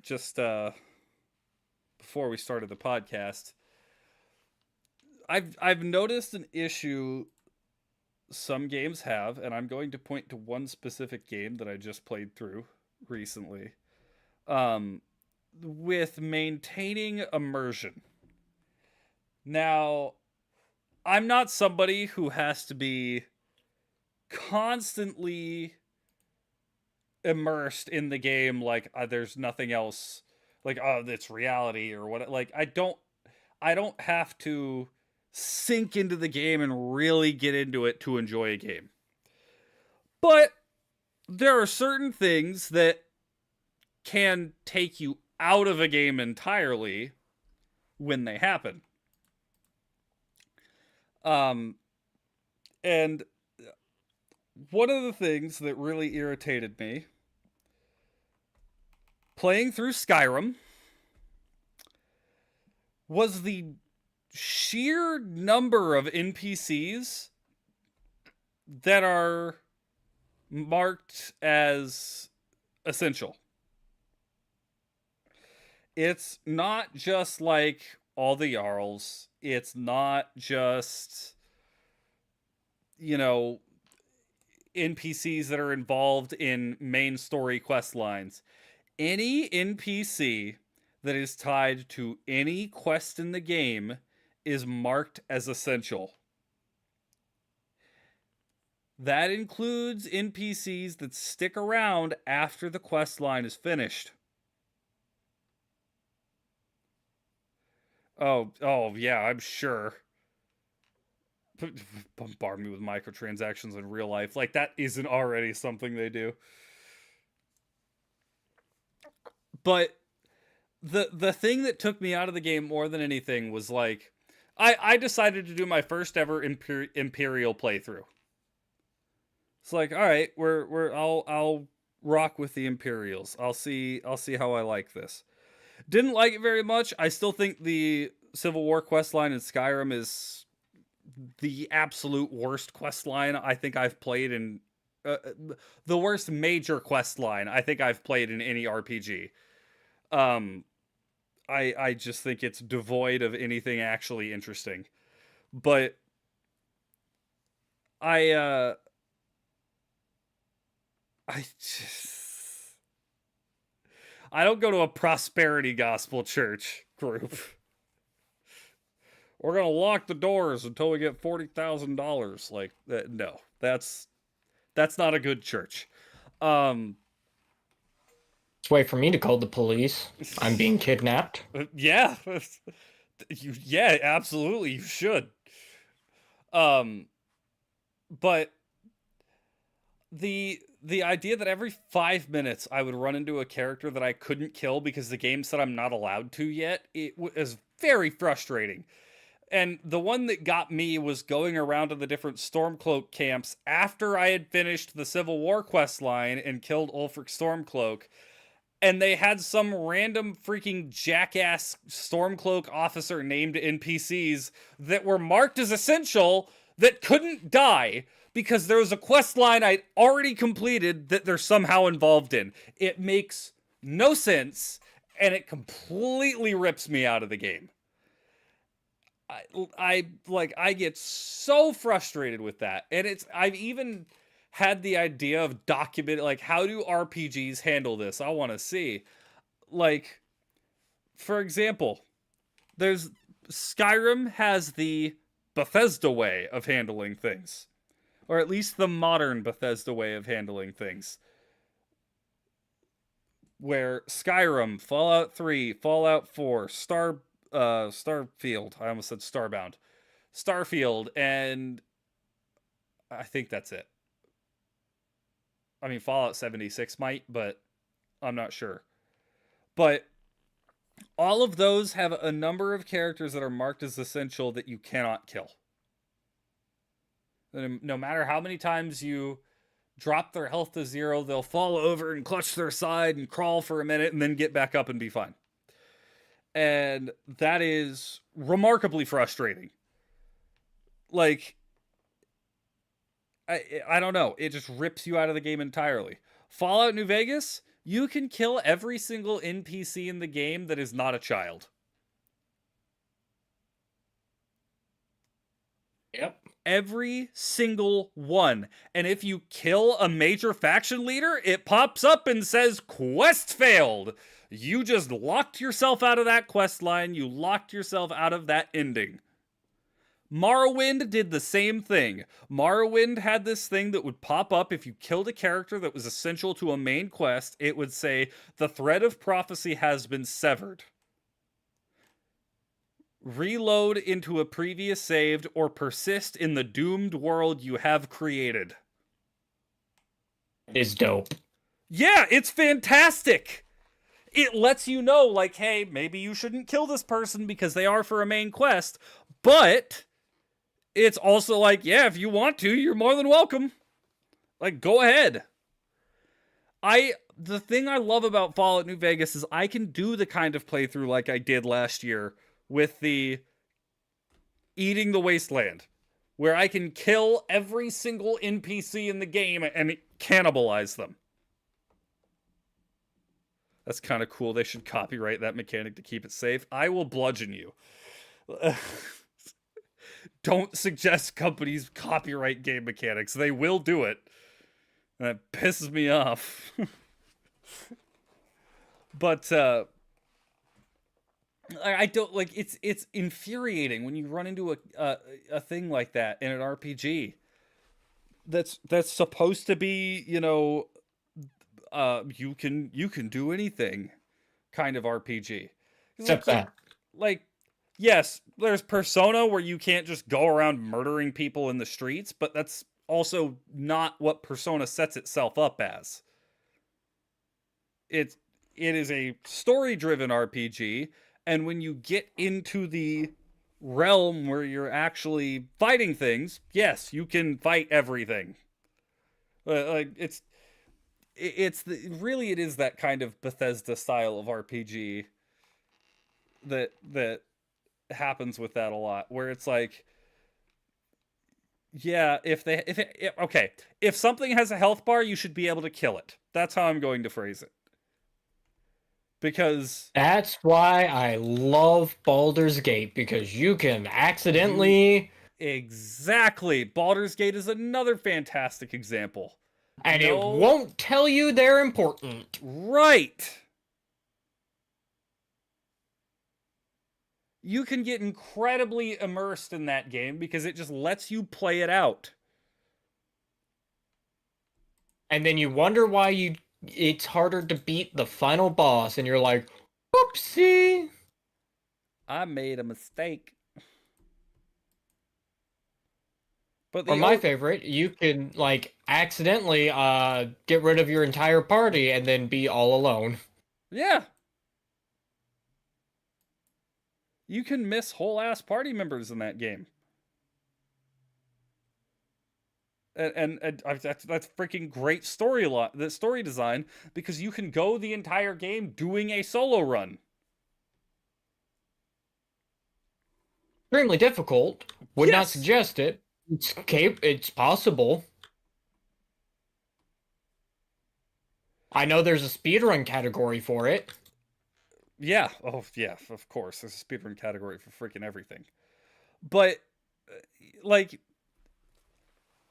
just before we started the podcast. I've noticed an issue some games have, and I'm going to point to one specific game that I just played through recently. Um, with maintaining immersion. Now, I'm not somebody who has to be constantly immersed in the game like there's nothing else like it's reality or what like I don't have to sink into the game and really get into it to enjoy a game. But there are certain things that can take you out of a game entirely when they happen. And one of the things that really irritated me playing through Skyrim was the sheer number of NPCs that are marked as essential. It's not just like all the Jarls. It's not just, you know, NPCs that are involved in main story quest lines. Any NPC that is tied to any quest in the game is marked as essential. That includes NPCs that stick around after the quest line is finished. Oh yeah, I'm sure. Bombard me with microtransactions in real life. Like, that isn't already something they do. But the thing that took me out of the game more than anything was like I decided to do my first ever Imperial playthrough. It's like, all right, I'll rock with the Imperials. I'll see how I like this. Didn't like it very much. I still think the Civil War quest line in Skyrim is the absolute worst quest line I think I've played in the worst major quest line I think I've played in any RPG. Um, I just think it's devoid of anything actually interesting. But I I just I don't go to a prosperity gospel church group. We're gonna lock the doors until we get $40,000. Like that, no, that's not a good church. Wait for me to call the police. I'm being kidnapped. Yeah, yeah, absolutely, you should. But the idea that every 5 minutes I would run into a character that I couldn't kill because the game said I'm not allowed to yet, it was very frustrating. And the one that got me was going around to the different Stormcloak camps after I had finished the Civil War quest line and killed Ulfric Stormcloak. And they had some random freaking jackass Stormcloak officer named NPCs that were marked as essential that couldn't die because there was a quest line I'd already completed that they're somehow involved in. It makes no sense, and it completely rips me out of the game. I get so frustrated with that. And I've even had the idea of documenting, like, how do RPGs handle this? I want to see. like, for example, there's Skyrim has the Bethesda way of handling things, or at least the modern Bethesda way of handling things. Where Skyrim, Fallout 3, Fallout 4, Starfield, I almost said Starbound, Starfield, and I think that's it. I mean, Fallout 76 might, but I'm not sure. But all of those have a number of characters that are marked as essential that you cannot kill. No matter how many times you drop their health to 0, they'll fall over and clutch their side and crawl for a minute and then get back up and be fine. And that is remarkably frustrating. Like, I don't know. It just rips you out of the game entirely. Fallout New Vegas, you can kill every single NPC in the game that is not a child. Yep. Every single one. And if you kill a major faction leader, it pops up and says, quest failed. You just locked yourself out of that quest line. You locked yourself out of that ending. Morrowind did the same thing. Morrowind had this thing that would pop up if you killed a character that was essential to a main quest. It would say, the thread of prophecy has been severed. Reload into a previous saved or persist in the doomed world you have created. Is dope. Yeah, it's fantastic. It lets you know, like, hey, maybe you shouldn't kill this person because they are for a main quest, but it's also like, yeah, if you want to, you're more than welcome. Like, go ahead. The thing I love about Fallout New Vegas is I can do the kind of playthrough like I did last year with the Eating the Wasteland, where I can kill every single NPC in the game and cannibalize them. That's kind of cool. They should copyright that mechanic to keep it safe. I will bludgeon you. Don't suggest companies copyright game mechanics. They will do it. That pisses me off. But I don't like it's infuriating when you run into a thing like that in an RPG that's supposed to be, you know, you can do anything kind of RPG. Except that. Like, yes, there's Persona where you can't just go around murdering people in the streets, but that's also not what Persona sets itself up as. It is a story-driven RPG, and when you get into the realm where you're actually fighting things, yes, you can fight everything. Like really it is that kind of Bethesda style of RPG that happens with that a lot, where it's like, yeah, if something has a health bar, you should be able to kill it. That's how I'm going to phrase it. Because that's why I love Baldur's Gate, because you can accidentally... Exactly. Baldur's Gate is another fantastic example. And it won't tell you they're important. Right. You can get incredibly immersed in that game because it just lets you play it out. And then you wonder why it's harder to beat the final boss, and you're like, whoopsie! I made a mistake. But or my favorite, you can, like, accidentally get rid of your entire party and then be all alone. Yeah. You can miss whole-ass party members in that game. And that's freaking great story design, because you can go the entire game doing a solo run. Extremely difficult. Would not suggest it. It's possible. I know there's a speedrun category for it. Yeah. Oh, yeah, of course. There's a speedrun category for freaking everything. But, like...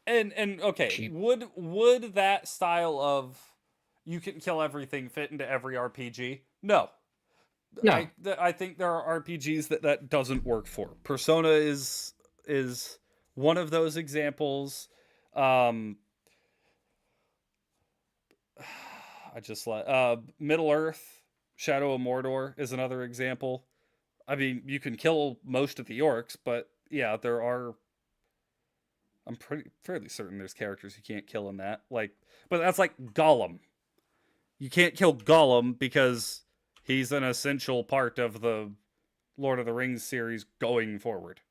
And okay, would that style of you can kill everything, fit into every RPG. No. No. I think there are RPGs that doesn't work for. Persona is one of those examples. Um I just like Middle Earth, Shadow of Mordor is another example. I mean, you can kill most of the orcs, but yeah, there are. I'm pretty fairly certain there's characters you can't kill in that. Like, but that's like Gollum. You can't kill Gollum because he's an essential part of the Lord of the Rings series going forward.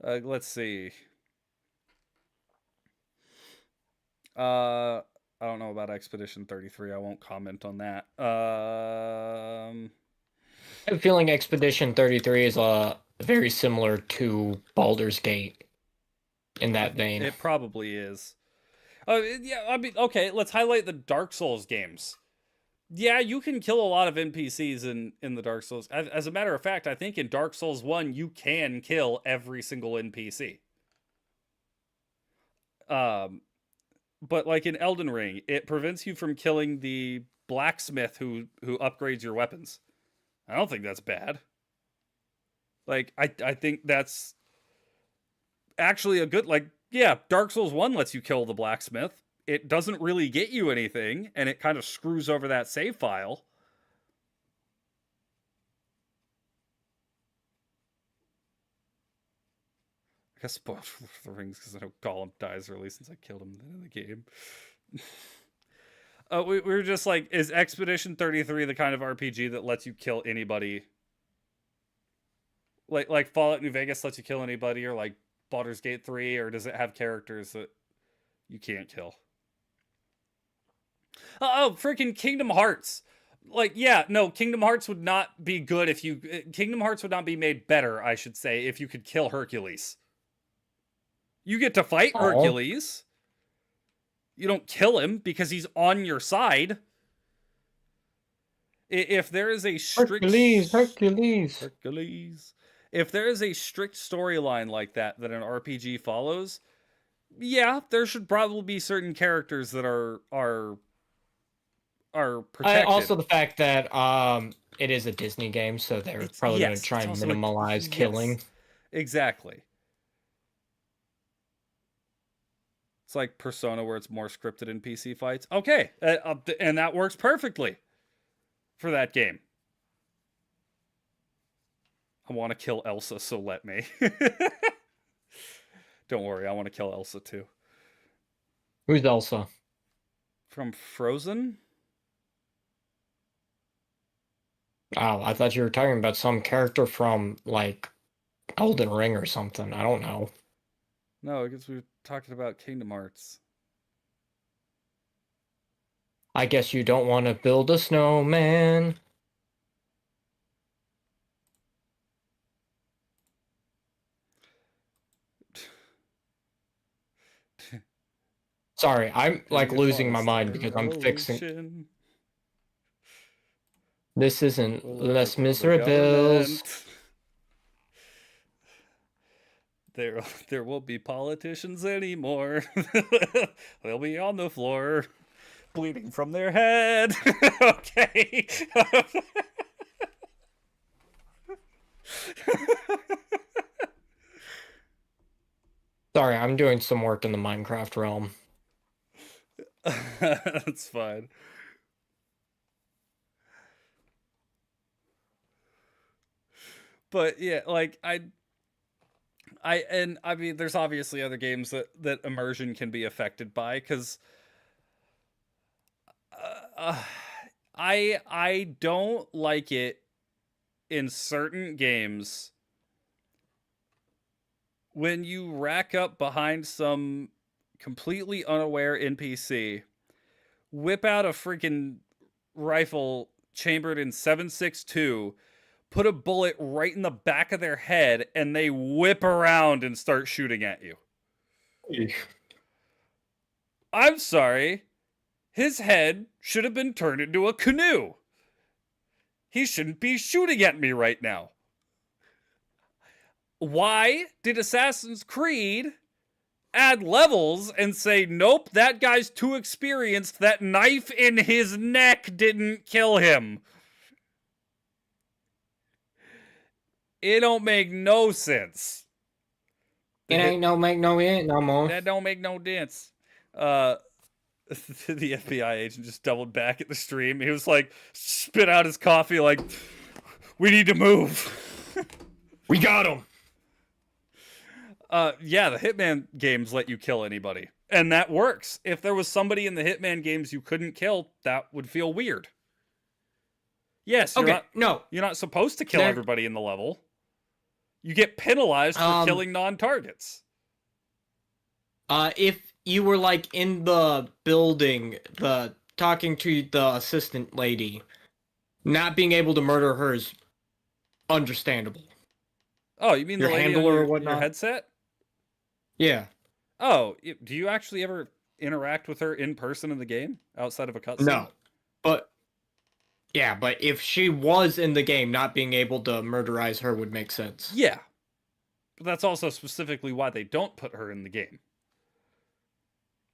Let's see. I don't know about Expedition 33. I won't comment on that. I have a feeling Expedition 33 is very similar to Baldur's Gate in that vein. It probably is. Yeah, I mean, okay, let's highlight the Dark Souls games. Yeah, you can kill a lot of NPCs in the Dark Souls. As a matter of fact, I think in Dark Souls 1, you can kill every single NPC. But like in Elden Ring, it prevents you from killing the blacksmith who upgrades your weapons. I don't think that's bad. Like, I think that's actually a good, like, yeah, Dark Souls 1 lets you kill the blacksmith. It doesn't really get you anything, and it kind of screws over that save file. I guess spoiled for Lord of the Rings because I know Gollum dies early since I killed him in the game. We were just like, is Expedition 33 the kind of RPG that lets you kill anybody? Like Fallout New Vegas lets you kill anybody, or like Baldur's Gate 3, or does it have characters that you can't kill? Oh, freaking Kingdom Hearts. Like, yeah, no, Kingdom Hearts would not be good if you... Kingdom Hearts would not be made better, I should say, if you could kill Hercules. You get to fight Hercules. You don't kill him because he's on your side. If there is a strict... Hercules. If there is a strict storyline like that an RPG follows, yeah, there should probably be certain characters that are protected. Also, the fact that it is a Disney game, so they're probably going to try and minimize killing. Yes, exactly. It's like Persona, where it's more scripted in PC fights. Okay, and that works perfectly for that game. I want to kill Elsa, so let me. Don't worry, I want to kill Elsa too. Who's Elsa? From Frozen? Oh, I thought you were talking about some character from, like, Elden Ring or something. I don't know. No, because we were talking about Kingdom Hearts. I guess you don't want to build a snowman. Sorry, I'm, like, losing my mind because I'm fixing... This isn't Les Miserables. There won't be politicians anymore. They'll be on the floor, bleeding from their head. Okay. Sorry, I'm doing some work in the Minecraft realm. That's fine. But yeah, like I mean, there's obviously other games that immersion can be affected by, because I don't like it in certain games when you rack up behind some completely unaware NPC, whip out a freaking rifle chambered in 7.62, put a bullet right in the back of their head, and they whip around and start shooting at you. I'm sorry. His head should have been turned into a canoe. He shouldn't be shooting at me right now. Why did Assassin's Creed add levels and say, nope, that guy's too experienced. That knife in his neck didn't kill him. It don't make no sense. It ain't no make no it no more. That don't make no sense. The FBI agent just doubled back at the stream. He was like, spit out his coffee like, we need to move. We got him. Yeah, the Hitman games let you kill anybody. And that works. If there was somebody in the Hitman games you couldn't kill, that would feel weird. Yes, you're not supposed to kill everybody in the level. You get penalized for killing non-targets. If you were like in the building, talking to the assistant lady, not being able to murder her is understandable. Oh, you mean your the lady handler on or whatnot? your headset? Yeah. Oh, do you actually ever interact with her in person in the game outside of a cutscene? No, but if she was in the game, not being able to murderize her would make sense. Yeah, but that's also specifically why they don't put her in the game.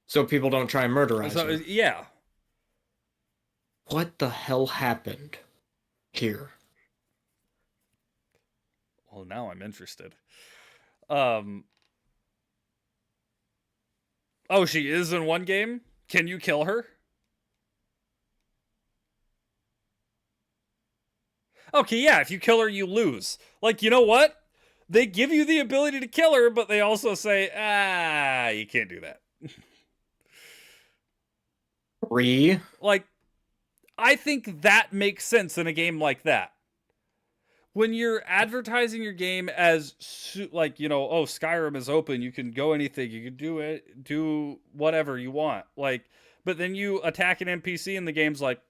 So people don't try and murderize her. Yeah. What the hell happened here? Well, now I'm interested. Oh, she is in one game? Can you kill her? Okay, yeah, if you kill her, you lose. Like, you know what? They give you the ability to kill her, but they also say, you can't do that. Like, I think that makes sense in a game like that. When you're advertising your game as, like, you know, oh, Skyrim is open, you can go anything, you can do whatever you want. Like, but then you attack an NPC and the game's like,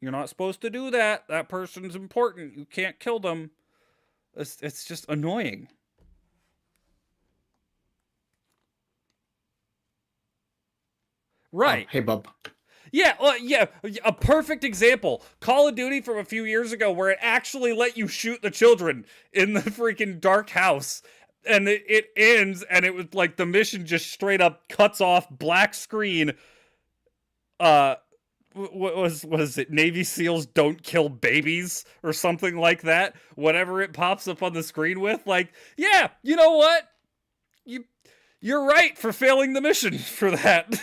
you're not supposed to do that. That person's important. You can't kill them. It's just annoying. Right. Oh, hey, bub. Yeah, a perfect example. Call of Duty from a few years ago where it actually let you shoot the children in the freaking dark house. And it ends, and it was like the mission just straight up cuts off, black screen. What is it? Navy SEALs don't kill babies or something like that. Whatever it pops up on the screen with. Like, yeah, you know what? You're right for failing the mission for that.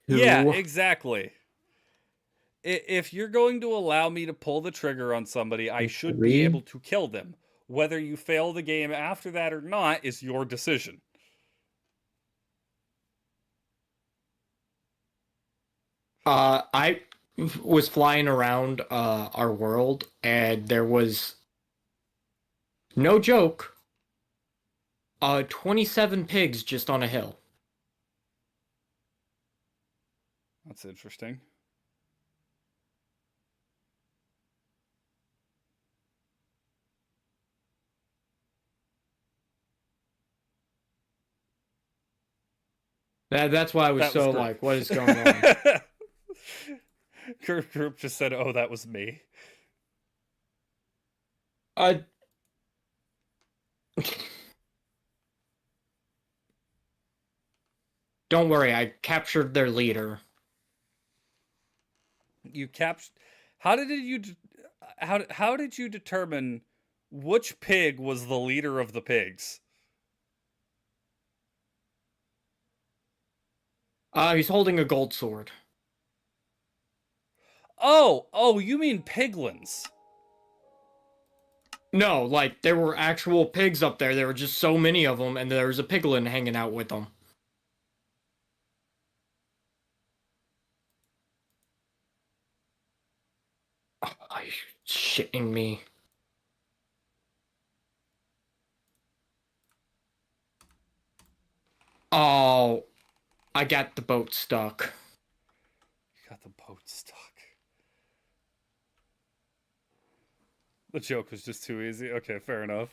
Yeah, exactly. If you're going to allow me to pull the trigger on somebody, I should be able to kill them. Whether you fail the game after that or not is your decision. I was flying around our world, and there was, no joke, 27 pigs just on a hill. That's interesting. That's why I was so like, what is going on? Group just said, oh, that was me. Don't worry, I captured their leader. You captured... How did you determine which pig was the leader of the pigs? He's holding a gold sword. Oh, you mean piglins. No, like, there were actual pigs up there. There were just so many of them, and there was a piglin hanging out with them. Oh, are you shitting me? Oh, I got the boat stuck. You got the boat stuck. The joke was just too easy. Okay, fair enough.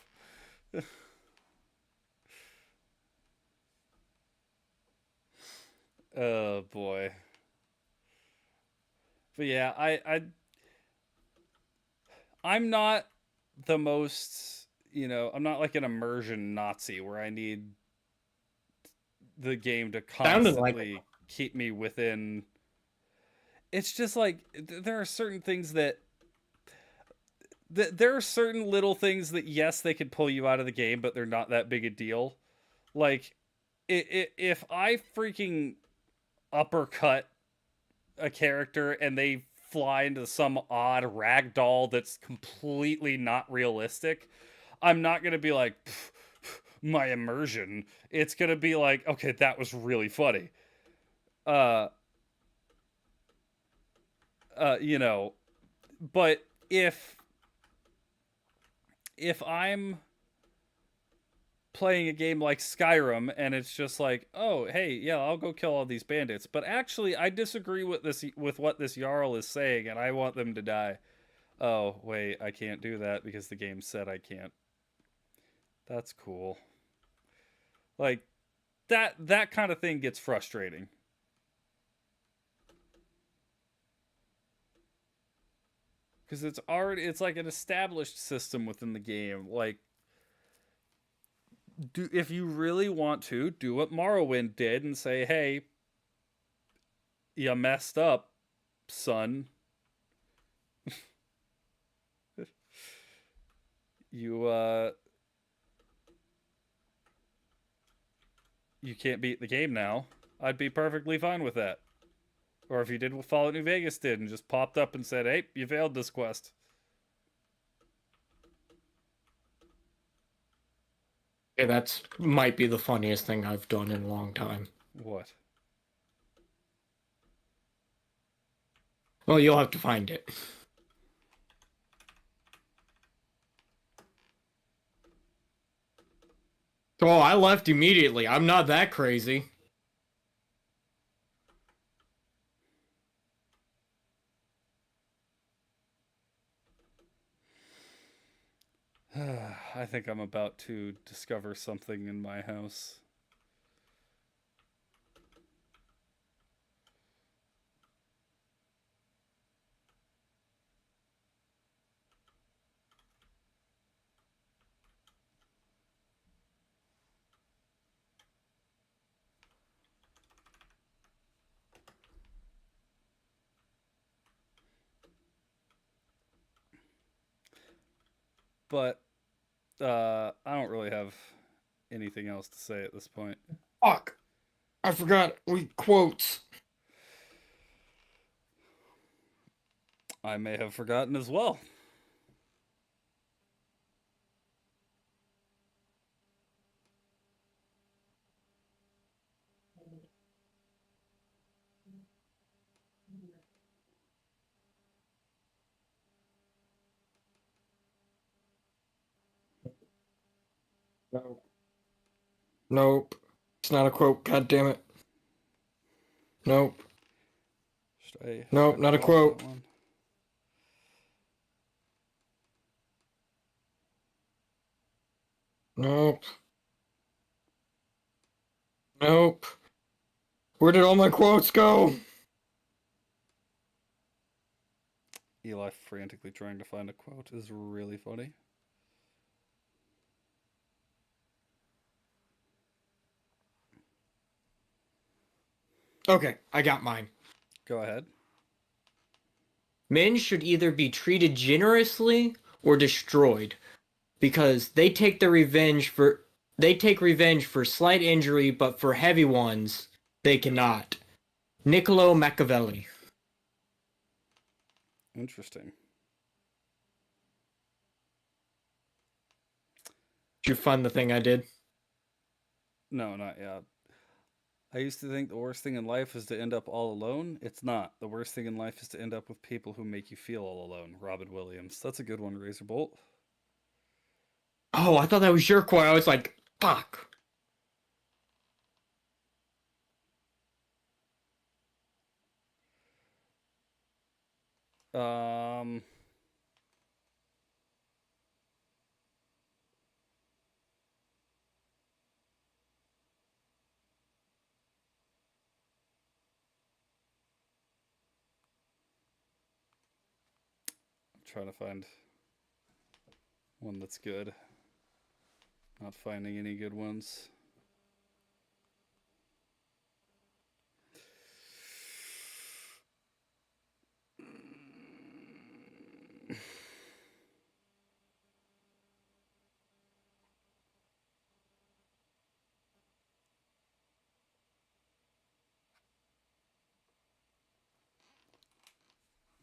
Oh boy. But yeah, I'm not the most, I'm not like an immersion Nazi where I need the game to Sounded like constantly keep me within. It's just like there are certain things there are certain little things that yes they could pull you out of the game, but they're not that big a deal. Like if I freaking uppercut a character and they fly into some odd ragdoll that's completely not realistic, I'm not gonna be like my immersion. It's gonna be like, okay, that was really funny. Uh, you know, but if I'm playing a game like Skyrim and it's just like, oh, hey, yeah, I'll go kill all these bandits, but actually I disagree with what this Jarl is saying and I want them to die. Oh, wait, I can't do that because the game said I can't. That's cool. Like that kind of thing gets frustrating. Cuz it's like an established system within the game. Like if you really want to, do what Morrowind did and say, "Hey, you messed up, son. You you can't beat the game now." I'd be perfectly fine with that. Or if you did what Fallout New Vegas did and just popped up and said, "Hey, you failed this quest." yeah, that's might be the funniest thing I've done in a long time. What? Well, you'll have to find it. Oh, I left immediately. I'm not that crazy. I think I'm about to discover something in my house. But I don't really have anything else to say at this point. Fuck. I forgot we quotes. I may have forgotten as well. Nope. Nope. It's not a quote. God damn it. Nope. Should I Nope, check not a off quote. that one? Nope. Nope. Where did all my quotes go? Eli frantically trying to find a quote is really funny. Okay, I got mine. Go ahead. Men should either be treated generously or destroyed because they take revenge for slight injury, but for heavy ones they cannot. Niccolo Machiavelli. Interesting. Did you find the thing I did? No, not yet. I used to think the worst thing in life is to end up all alone. It's not. The worst thing in life is to end up with people who make you feel all alone. Robin Williams. That's a good one, Razorbolt. Oh, I thought that was your quote. I was like, fuck. Um, I'm trying to find. one that's good. Not finding any good ones.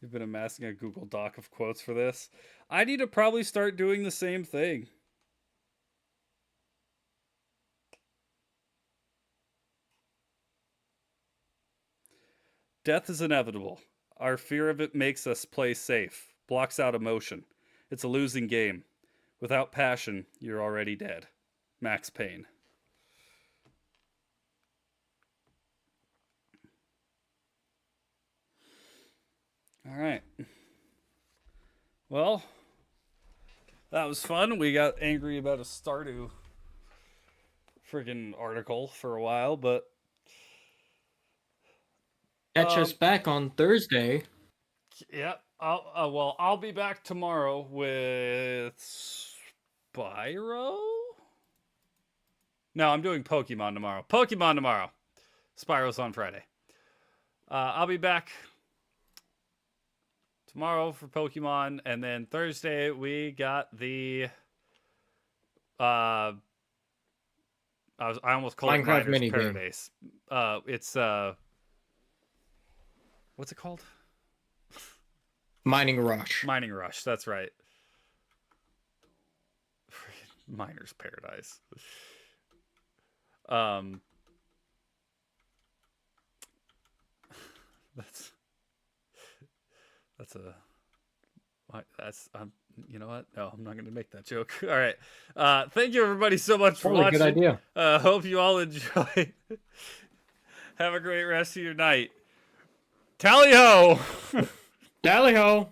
You've been amassing a Google Doc of quotes for this. I need to probably start doing the same thing. Death is inevitable. Our fear of it makes us play safe, blocks out emotion. It's a losing game. Without passion, you're already dead. Max Payne. All right. Well, that was fun. We got angry about a Stardew friggin' article for a while, but Catch us back on Thursday. yeah. I'll be back tomorrow with Spyro. No, I'm doing Pokemon tomorrow. Spyro's on Friday. I'll be back tomorrow for Pokemon, and then Thursday we got the I almost called Minecraft it Miners minigame. Paradise. It's what's it called? Mining Rush. Mining Rush. That's right. Miners Paradise. That's you know what? No, I'm not going to make that joke. All right. Thank you everybody so much for watching. Good idea. Hope you all enjoy. Have a great rest of your night. Tally ho! Tally ho!